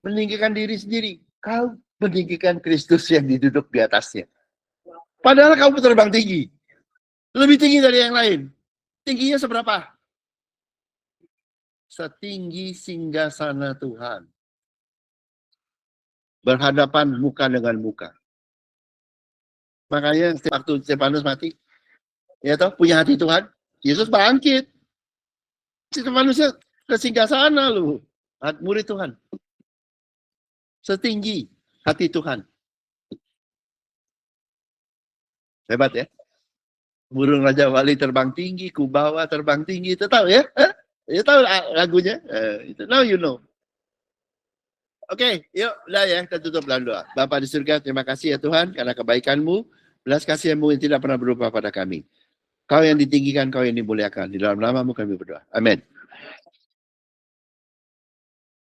meninggikan diri sendiri. Kau meninggikan Kristus yang diduduk di atasnya. Padahal kamu terbang tinggi. Lebih tinggi dari yang lain. Tingginya seberapa? Setinggi singgasana Tuhan. Berhadapan muka dengan muka. Makanya waktu Stefanus mati, ya toh, punya hati Tuhan, Yesus bangkit. Stefanusnya ke singgasana lu. Murid Tuhan. Setinggi hati Tuhan. Hebat ya. Burung Raja Wali terbang tinggi, kubawa terbang tinggi. Itu tahu ya? Ya tahu lagunya? Itu now you know. Oke, yuk lah ya, kita tutup dalam doa. Bapa di surga, terima kasih ya Tuhan karena kebaikan-Mu, belas kasihan-Mu yang tidak pernah berubah pada kami. Kau yang ditinggikan, Kau yang dimuliakan. Di dalam nama-Mu kami berdoa. Amin.